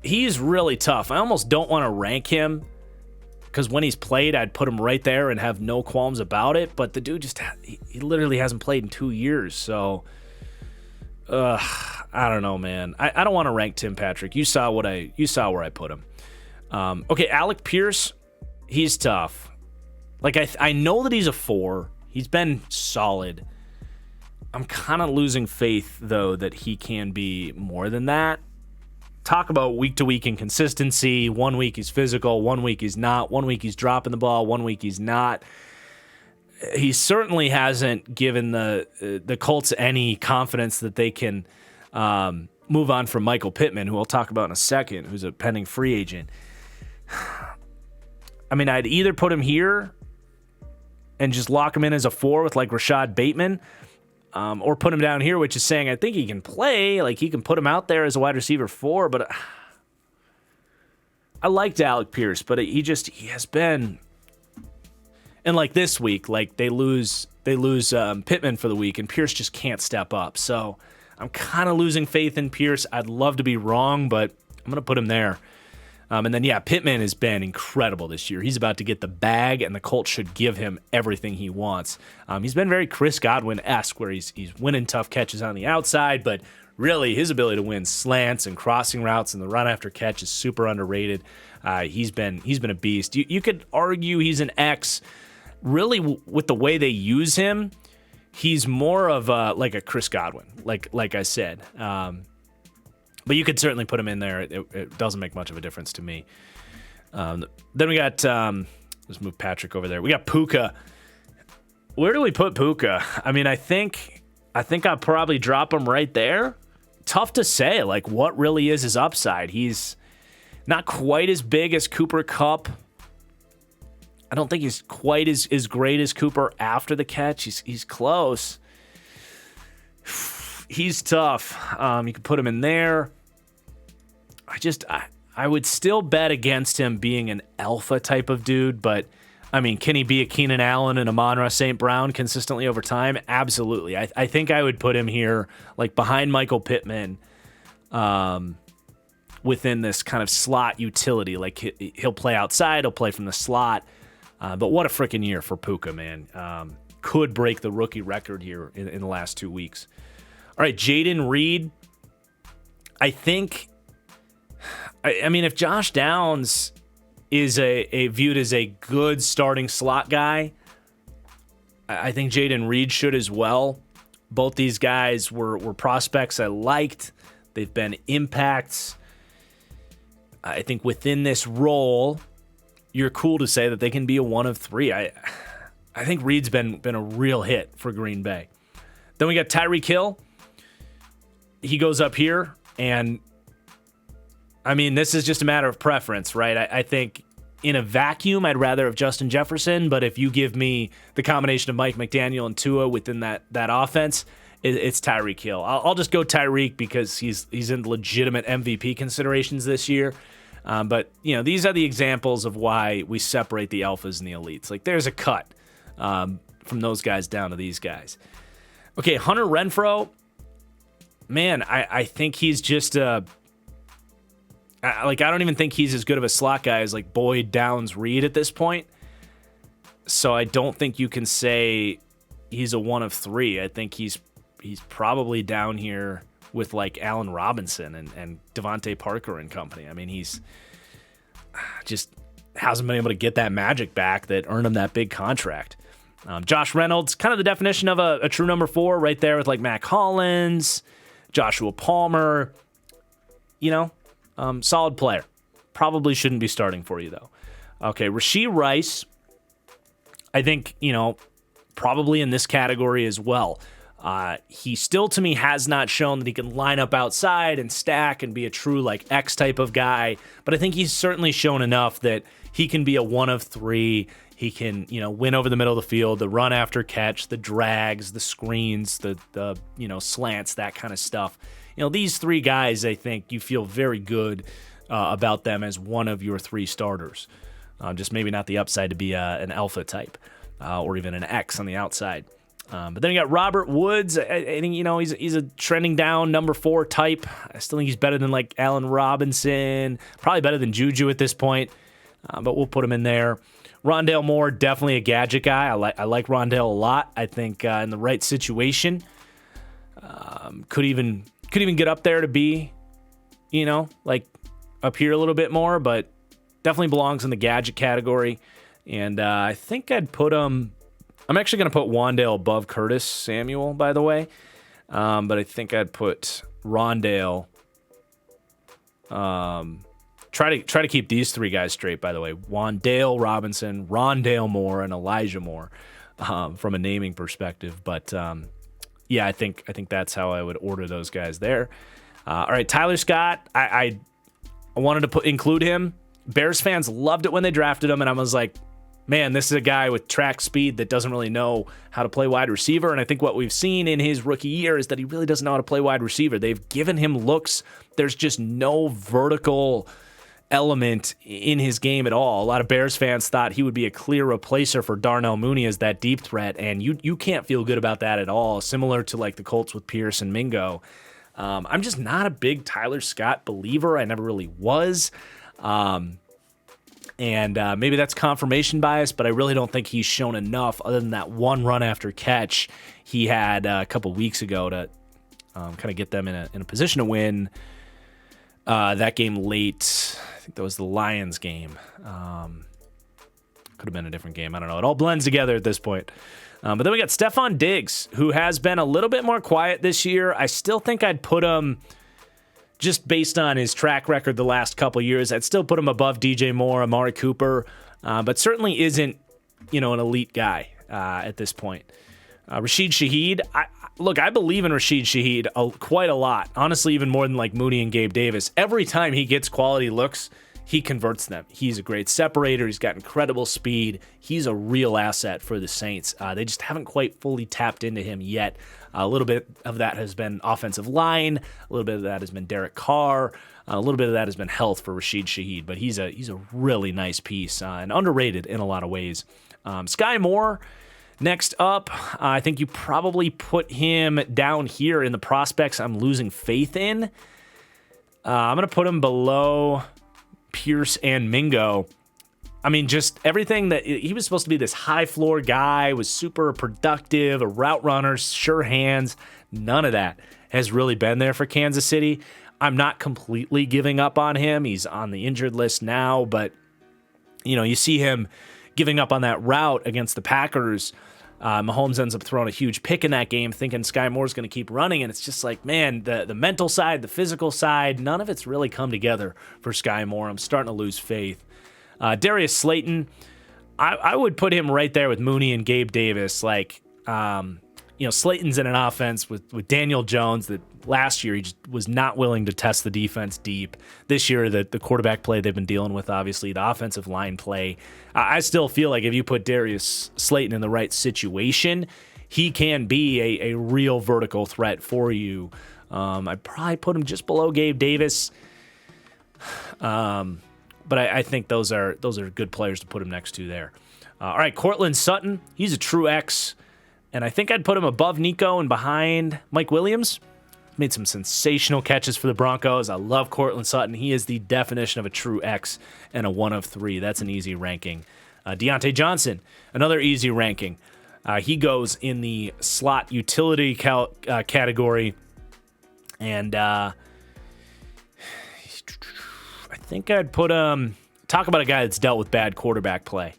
He's really tough. I almost don't want to rank him because when he's played, I'd put him right there and have no qualms about it. But the dude he literally hasn't played in 2 years. So, I don't know, man. I don't want to rank Tim Patrick. You saw where I put him. Okay, Alec Pierce, he's tough. Like, I know that he's a 4. He's been solid. I'm kind of losing faith, though, that he can be more than that. Talk about week-to-week inconsistency. 1 week he's physical, 1 week he's not. 1 week he's dropping the ball, 1 week he's not. He certainly hasn't given the Colts any confidence that they can move on from Michael Pittman, who I'll talk about in a second, who's a pending free agent. I mean, I'd either put him here and just lock him in as a 4 with like Rashad Bateman, or put him down here, which is saying I think he can play. Like, he can put him out there as a wide receiver 4, but I liked Alec Pierce, but he has been, and like this week, like they lose Pittman for the week, and Pierce just can't step up. So I'm kind of losing faith in Pierce. I'd love to be wrong, but I'm going to put him there. And then, yeah, Pittman has been incredible this year. He's about to get the bag, and the Colts should give him everything he wants. He's been very Chris Godwin-esque, where he's winning tough catches on the outside, but really his ability to win slants and crossing routes and the run after catch is super underrated. He's been a beast. You could argue he's an X. Really, with the way they use him, he's more of like a Chris Godwin, like I said. But you could certainly put him in there. It doesn't make much of a difference to me. Then we got, let's move Patrick over there. We got Puka. Where do we put Puka? I mean, I think I'll probably drop him right there. Tough to say, like, what really is his upside? He's not quite as big as Cooper Kupp. I don't think he's quite as great as Cooper after the catch. He's close. He's tough. You could put him in there. I would still bet against him being an alpha type of dude, but I mean, can he be a Keenan Allen and Amon-Ra St. Brown consistently over time? Absolutely. I think I would put him here, like behind Michael Pittman, within this kind of slot utility. Like, he'll play outside, he'll play from the slot. But what a freaking year for Puka, man. Could break the rookie record here in the last 2 weeks. All right, Jaden Reed. I mean, if Josh Downs is a viewed as a good starting slot guy. I think Jayden Reed should as well. Both these guys were prospects I liked. They've been impacts. I think within this role, you're cool to say that they can be a one of three. I think Reed's been a real hit for Green Bay. Then we got Tyreek Hill. He goes up here, and I mean, this is just a matter of preference, right? I think in a vacuum, I'd rather have Justin Jefferson, but if you give me the combination of Mike McDaniel and Tua within that offense, it's Tyreek Hill. I'll just go Tyreek because he's in legitimate MVP considerations this year. But, these are the examples of why we separate the alphas and the elites. Like, there's a cut from those guys down to these guys. Okay, Hunter Renfrow, man, I think he's just I don't even think he's as good of a slot guy as like Boyd, Downs, Reed at this point. So I don't think you can say he's a one of three. I think he's probably down here with like Allen Robinson and Devontae Parker and company. I mean, he's just hasn't been able to get that magic back that earned him that big contract. Josh Reynolds, kind of the definition of a true number 4 right there with like Mac Hollins, Joshua Palmer, solid player. Probably shouldn't be starting for you, though. Okay, Rashee Rice, I think, probably in this category as well. He still, to me, has not shown that he can line up outside and stack and be a true, like, X type of guy. But I think he's certainly shown enough that he can be a one of three. He can, win over the middle of the field, the run after catch, the drags, the screens, the slants, that kind of stuff. These three guys, I think you feel very good about them as one of your 3 starters. Just maybe not the upside to be an alpha type or even an X on the outside. But then you got Robert Woods. I think, he's a trending down number 4 type. I still think he's better than like Allen Robinson, probably better than Juju at this point, but we'll put him in there. Rondale Moore, definitely a gadget guy. I like Rondale a lot. I think in the right situation, could even get up there to be, like up here a little bit more, but definitely belongs in the gadget category. And I think I'd put him. I'm actually going to put Wan'Dale above Curtis Samuel, by the way. But I think I'd put Rondale. Try to keep these 3 guys straight, by the way. Wan'Dale Robinson, Rondale Moore, and Elijah Moore from a naming perspective. But yeah, I think that's how I would order those guys there. All right, Tyler Scott. I wanted to include him. Bears fans loved it when they drafted him, and I was like, man, this is a guy with track speed that doesn't really know how to play wide receiver. And I think what we've seen in his rookie year is that he really doesn't know how to play wide receiver. They've given him looks. There's just no vertical element in his game at all. A lot of Bears fans thought he would be a clear replacer for Darnell Mooney as that deep threat, and you can't feel good about that at all, similar to like the Colts with Pierce and Mingo. I'm just not a big Tyler Scott believer. I never really was. And maybe that's confirmation bias, but I really don't think he's shown enough other than that one run after catch he had a couple weeks ago to kind of get them in a position to win that game late. I think that was the Lions game. Could have been a different game. I don't know. It all blends together at this point. But then we got Stefon Diggs, who has been a little bit more quiet this year. I still think I'd put him, just based on his track record the last couple years, I'd still put him above DJ Moore, Amari Cooper, but certainly isn't, an elite guy at this point. Rashid Shaheed, I believe in Rashid Shaheed quite a lot. Honestly, even more than like Mooney and Gabe Davis. Every time he gets quality looks, he converts them. He's a great separator. He's got incredible speed. He's a real asset for the Saints. They just haven't quite fully tapped into him yet. A little bit of that has been offensive line. A little bit of that has been Derek Carr. A little bit of that has been health for Rashid Shaheed. But he's a really nice piece and underrated in a lot of ways. Sky Moore, next up, I think you probably put him down here in the prospects I'm losing faith in. I'm going to put him below Pierce and Mingo. I mean, just everything that he was supposed to be, this high floor guy, was super productive, a route runner, sure hands. None of that has really been there for Kansas City. I'm not completely giving up on him. He's on the injured list now, but You see him giving up on that route against the Packers. Mahomes ends up throwing a huge pick in that game, thinking Sky Moore's going to keep running, and it's just like, man, the mental side, the physical side, none of it's really come together for Sky Moore. I'm starting to lose faith. Darius Slayton, I would put him right there with Mooney and Gabe Davis. Like, Slayton's in an offense with Daniel Jones that last year he just was not willing to test the defense deep. This year, the quarterback play they've been dealing with, obviously, the offensive line play. I still feel like if you put Darius Slayton in the right situation, he can be a real vertical threat for you. I'd probably put him just below Gabe Davis. But I think those are good players to put him next to there. All right, Courtland Sutton, he's a true X. And I think I'd put him above Nico and behind Mike Williams. Made some sensational catches for the Broncos. I love Courtland Sutton. He is the definition of a true X and a 1 of 3. That's an easy ranking. Deontay Johnson, another easy ranking. He goes in the slot utility category. And I think I'd put him... Talk about a guy that's dealt with bad quarterback play.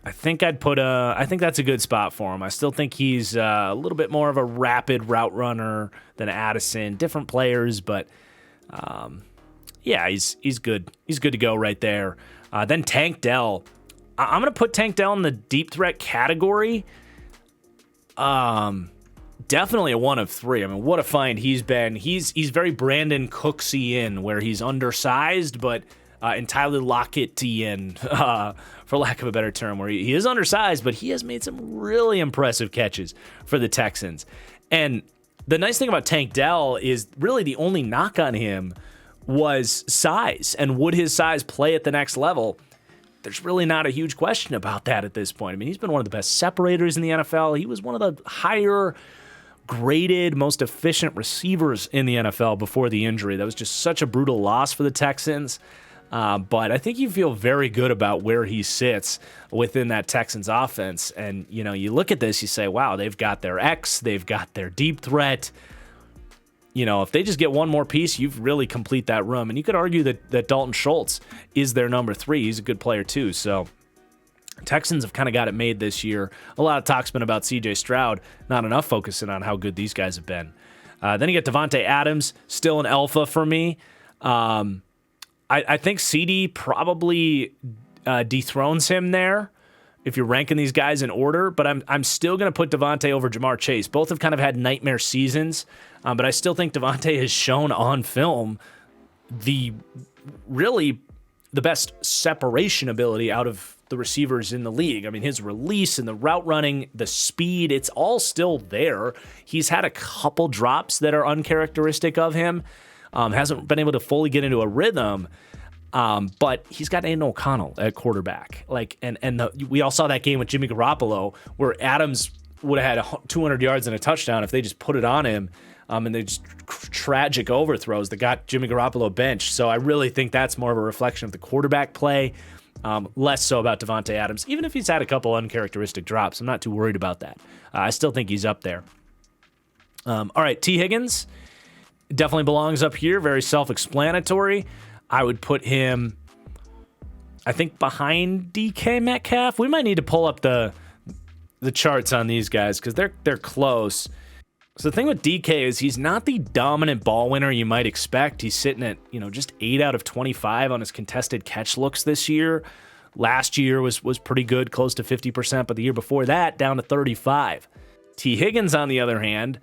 I think that's a good spot for him. I still think he's a little bit more of a rapid route runner than Addison. Different players, but he's good. He's good to go right there. Then Tank Dell. I'm going to put Tank Dell in the deep threat category. Definitely a 1 of 3. I mean, what a find he's been. He's very Brandon Cooksy-in, where he's undersized, but entirely Lockett-in, for lack of a better term, where he is undersized, but he has made some really impressive catches for the Texans. And the nice thing about Tank Dell is really the only knock on him was size. And would his size play at the next level? There's really not a huge question about that at this point. I mean, he's been one of the best separators in the NFL. He was one of the higher graded, most efficient receivers in the NFL before the injury. That was just such a brutal loss for the Texans. But I think you feel very good about where he sits within that Texans offense. And, you look at this, you say, wow, they've got their X, they've got their deep threat. If they just get one more piece, you've really complete that room. And you could argue that Dalton Schultz is their number 3. He's a good player too. So Texans have kind of got it made this year. A lot of talk's been about CJ Stroud, not enough focusing on how good these guys have been. Then you get Devontae Adams, still an alpha for me. I think CD probably dethrones him there if you're ranking these guys in order, but I'm still going to put Devontae over Jamar Chase. Both have kind of had nightmare seasons, but I still think Devontae has shown on film the best separation ability out of the receivers in the league. I mean, his release and the route running, the speed, it's all still there. He's had a couple drops that are uncharacteristic of him. Hasn't been able to fully get into a rhythm, but he's got Aiden O'Connell at quarterback. We all saw that game with Jimmy Garoppolo where Adams would have had 200 yards and a touchdown if they just put it on him, and they just tragic overthrows that got Jimmy Garoppolo benched. So I really think that's more of a reflection of the quarterback play, less so about Devontae Adams. Even if he's had a couple uncharacteristic drops, I'm not too worried about that. I still think he's up there. All right, T. Higgins definitely belongs up here. Very self-explanatory. I would put him, I think, behind DK Metcalf. We might need to pull up the charts on these guys because they're close. So the thing with DK is he's not the dominant ball winner you might expect. He's sitting at just 8 out of 25 on his contested catch looks this year. Last year was pretty good, close to 50%, but the year before that down to 35. T. Higgins, on the other hand,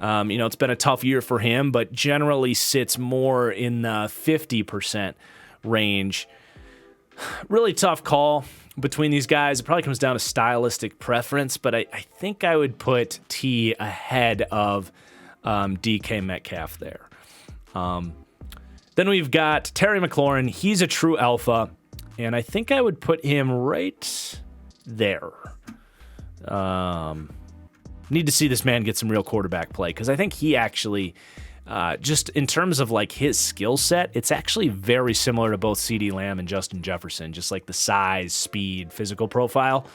it's been a tough year for him, but generally sits more in the 50% range. Really tough call between these guys. It probably comes down to stylistic preference, but I think I would put T ahead of DK Metcalf there. Then we've got Terry McLaurin. He's a true alpha, and I think I would put him right there. Need to see this man get some real quarterback play because I think he actually, just in terms of like his skill set, it's actually very similar to both CeeDee Lamb and Justin Jefferson, just like the size, speed, physical profile.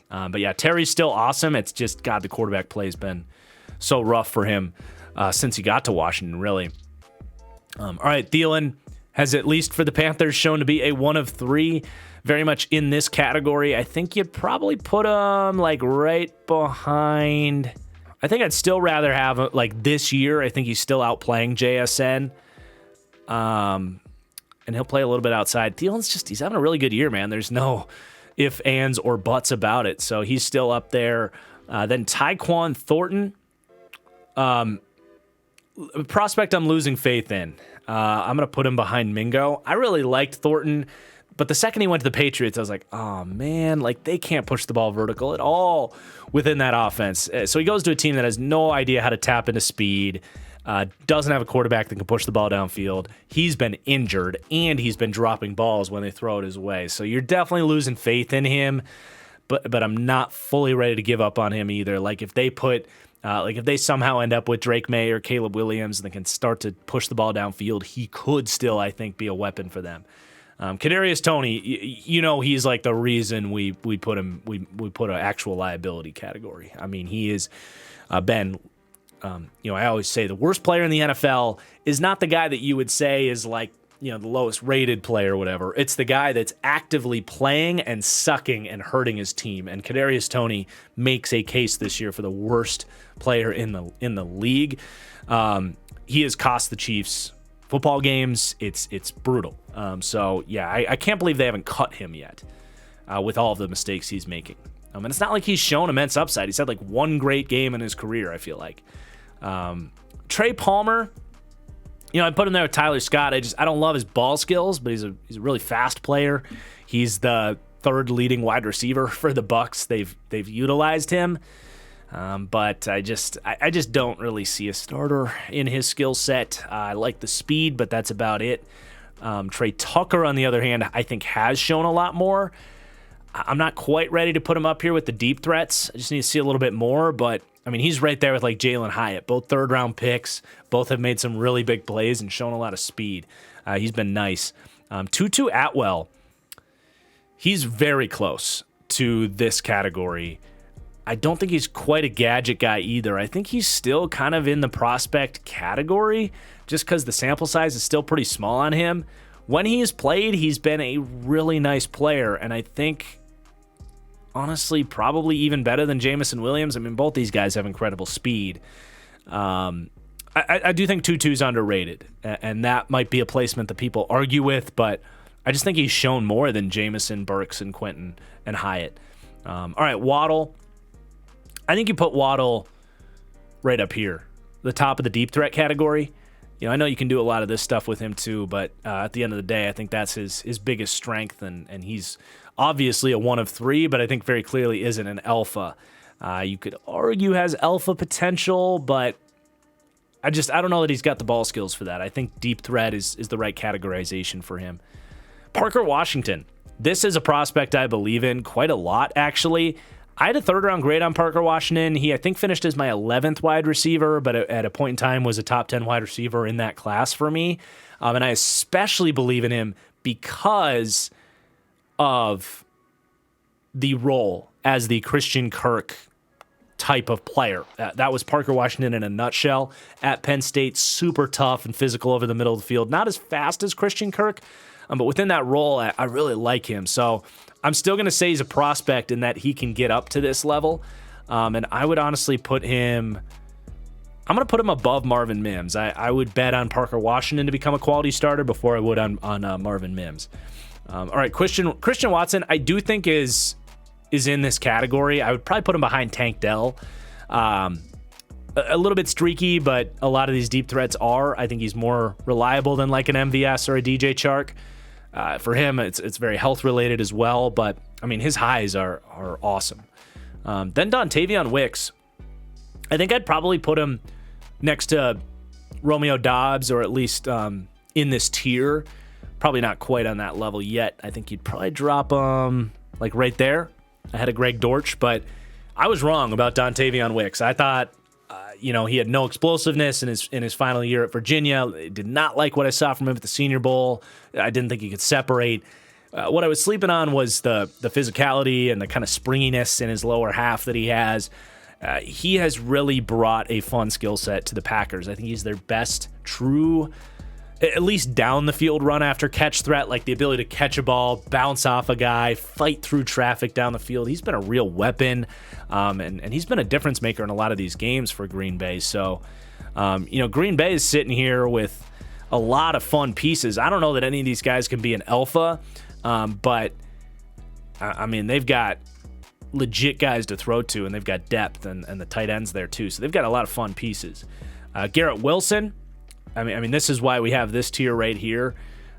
But yeah, Terry's still awesome. It's just, God, the quarterback play has been so rough for him since he got to Washington, really. All right, Thielen has, at least for the Panthers, shown to be a one of three, very much in this category. I think you'd probably put him like right behind. I think I'd still rather have like this year. I think he's still outplaying JSN. And he'll play a little bit outside. Thielen's he's having a really good year, man. There's no ifs, ands, or buts about it. So he's still up there. Then Tyquan Thornton. Prospect I'm losing faith in. I'm going to put him behind Mingo. I really liked Thornton, but the second he went to the Patriots, I was like, oh, man, like they can't push the ball vertical at all within that offense. So he goes to a team that has no idea how to tap into speed, doesn't have a quarterback that can push the ball downfield. He's been injured, and he's been dropping balls when they throw it his way. So you're definitely losing faith in him, but I'm not fully ready to give up on him either. Like if they put... if they somehow end up with Drake May or Caleb Williams and they can start to push the ball downfield, he could still, I think, be a weapon for them. Kadarius Toney, he's like the reason we put him we put an actual liability category. I mean, he is been. I always say the worst player in the NFL is not the guy that you would say is like the lowest rated player or whatever. It's the guy that's actively playing and sucking and hurting his team. And Kadarius Toney makes a case this year for the worst player in the league. He has cost the Chiefs football games. It's brutal. I can't believe they haven't cut him yet with all of the mistakes he's making. And it's not like he's shown immense upside. He's had like one great game in his career, I feel like. Trey Palmer, I put him there with Tyler Scott. I don't love his ball skills, but he's a really fast player. He's the third leading wide receiver for the Bucs. They've utilized him, but I just don't really see a starter in his skill set. I like the speed, but that's about it. Trey Tucker, on the other hand, I think has shown a lot more. I'm not quite ready to put him up here with the deep threats. I just need to see a little bit more, but I mean, he's right there with like Jalen Hyatt, both third-round picks. Both have made some really big plays and shown a lot of speed. He's been nice. Tutu Atwell, he's very close to this category. I don't think he's quite a gadget guy either. I think he's still kind of in the prospect category just because the sample size is still pretty small on him. When he's played, he's been a really nice player, and I think... honestly, probably even better than Jameson Williams. I mean, both these guys have incredible speed. I do think Tutu's underrated, and that might be a placement that people argue with, but I just think he's shown more than Jameson, Burks, and Quentin, and Hyatt. All right, Waddle. I think you put Waddle right up here, the top of the deep threat category. I know you can do a lot of this stuff with him too, but at the end of the day, I think that's his biggest strength, and he's obviously a one of three, but I think very clearly isn't an alpha. You could argue has alpha potential, but I don't know that he's got the ball skills for that. I think deep threat is the right categorization for him. Parker Washington. This is a prospect I believe in quite a lot, actually. I had a third-round grade on Parker Washington. He, I think, finished as my 11th wide receiver, but at a point in time was a top 10 wide receiver in that class for me. And I especially believe in him because of the role as the Christian Kirk type of player. That was Parker Washington in a nutshell at Penn State. Super tough and physical over the middle of the field. Not as fast as Christian Kirk, but within that role, I really like him. So I'm still going to say he's a prospect in that he can get up to this level. And I would honestly put him... I'm going to put him above Marvin Mims. I would bet on Parker Washington to become a quality starter before I would on Marvin Mims. All right, Christian Watson, I do think is in this category. I would probably put him behind Tank Dell. A little bit streaky, but a lot of these deep threats are. I think he's more reliable than like an MVS or a DJ Chark. For him, it's very health related as well. But I mean, his highs are awesome. Then Dontavion Wicks, I think I'd probably put him next to Romeo Doubs, or at least in this tier. Probably not quite on that level yet. I think you'd probably drop him like right there ahead of Greg Dortch, but I was wrong about Dontavion Wicks. I thought, he had no explosiveness in his final year at Virginia. I did not like what I saw from him at the Senior Bowl. I didn't think he could separate. What I was sleeping on was the physicality and the kind of springiness in his lower half that he has. He has really brought a fun skill set to the Packers. I think he's their best true at least down the field run after catch threat, like the ability to catch a ball, bounce off a guy, fight through traffic down the field. He's been a real weapon, and he's been a difference maker in a lot of these games for Green Bay. So, Green Bay is sitting here with a lot of fun pieces. I don't know that any of these guys can be an alpha, but they've got legit guys to throw to, and they've got depth and the tight ends there too. So they've got a lot of fun pieces. Garrett Wilson, this is why we have this tier right here.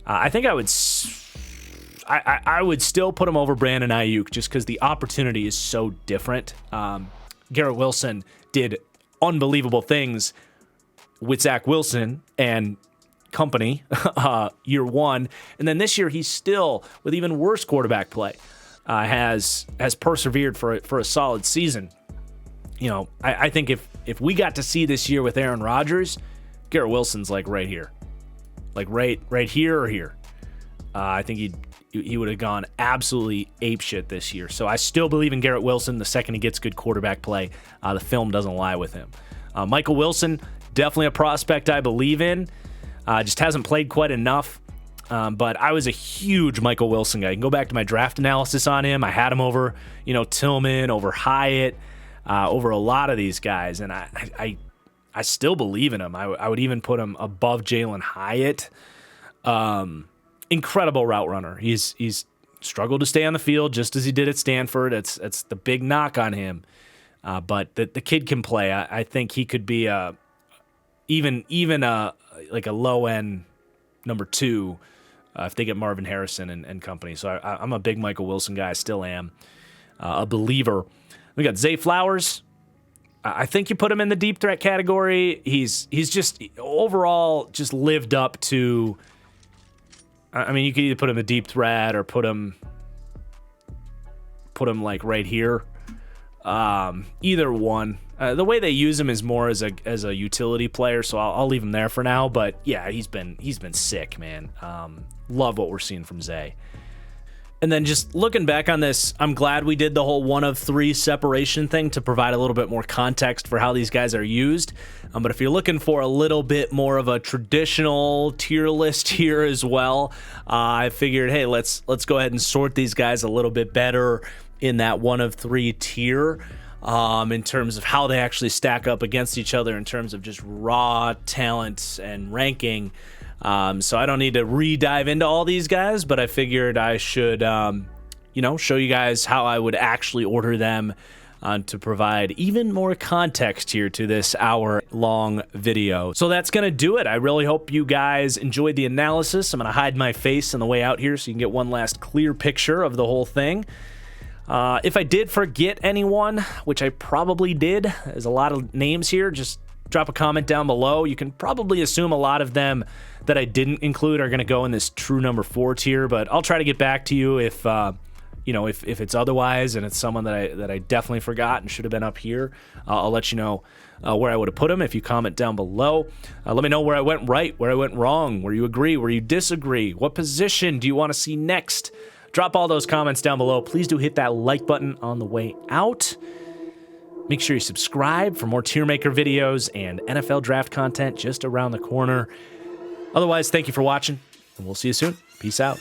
I think I would still put him over Brandon Ayuk just because the opportunity is so different. Garrett Wilson did unbelievable things with Zach Wilson and company year one, and then this year he's still, with even worse quarterback play, has persevered for a solid season. I think if we got to see this year with Aaron Rodgers, Garrett Wilson's like right here, like right here or here. I think he would have gone absolutely apeshit this year. So I still believe in Garrett Wilson. The second he gets good quarterback play, the film doesn't lie with him. Michael Wilson, definitely a prospect I believe in. Just hasn't played quite enough. But I was a huge Michael Wilson guy. You can go back to my draft analysis on him. I had him over, Tillman, over Hyatt, over a lot of these guys, and I still believe in him. I would even put him above Jalen Hyatt. Incredible route runner. He's struggled to stay on the field just as he did at Stanford. It's the big knock on him. But the kid can play. I think he could be even like a low end number 2 if they get Marvin Harrison and company. So I'm a big Michael Wilson guy. I still am a believer. We got Zay Flowers. I think you put him in the deep threat category. He's just overall just lived up to. You could either put him a deep threat or put him like right here. Either one. The way they use him is more as a utility player, so I'll leave him there for now. But yeah, he's been sick, man. Love what we're seeing from Zay. And then just looking back on this, I'm glad we did the whole 1 of 3 separation thing to provide a little bit more context for how these guys are used. But if you're looking for a little bit more of a traditional tier list here as well, I figured, hey, let's go ahead and sort these guys a little bit better in that 1 of 3 tier. In terms of how they actually stack up against each other in terms of just raw talent and ranking. So I don't need to re-dive into all these guys, but I figured I should, show you guys how I would actually order them to provide even more context here to this hour-long video. So that's going to do it. I really hope you guys enjoyed the analysis. I'm going to hide my face on the way out here so you can get one last clear picture of the whole thing. If I did forget anyone, which I probably did, there's a lot of names here, just drop a comment down below. You can probably assume a lot of them that I didn't include are going to go in this true number 4 tier, but I'll try to get back to you if it's otherwise and it's someone that I definitely forgot and should have been up here. I'll let you know where I would have put them if you comment down below. Let me know where I went right, where I went wrong, where you agree, where you disagree. What position do you want to see next? Drop all those comments down below. Please do hit that like button on the way out. Make sure you subscribe for more tier maker videos and NFL draft content just around the corner. Otherwise, thank you for watching, and we'll see you soon. Peace out.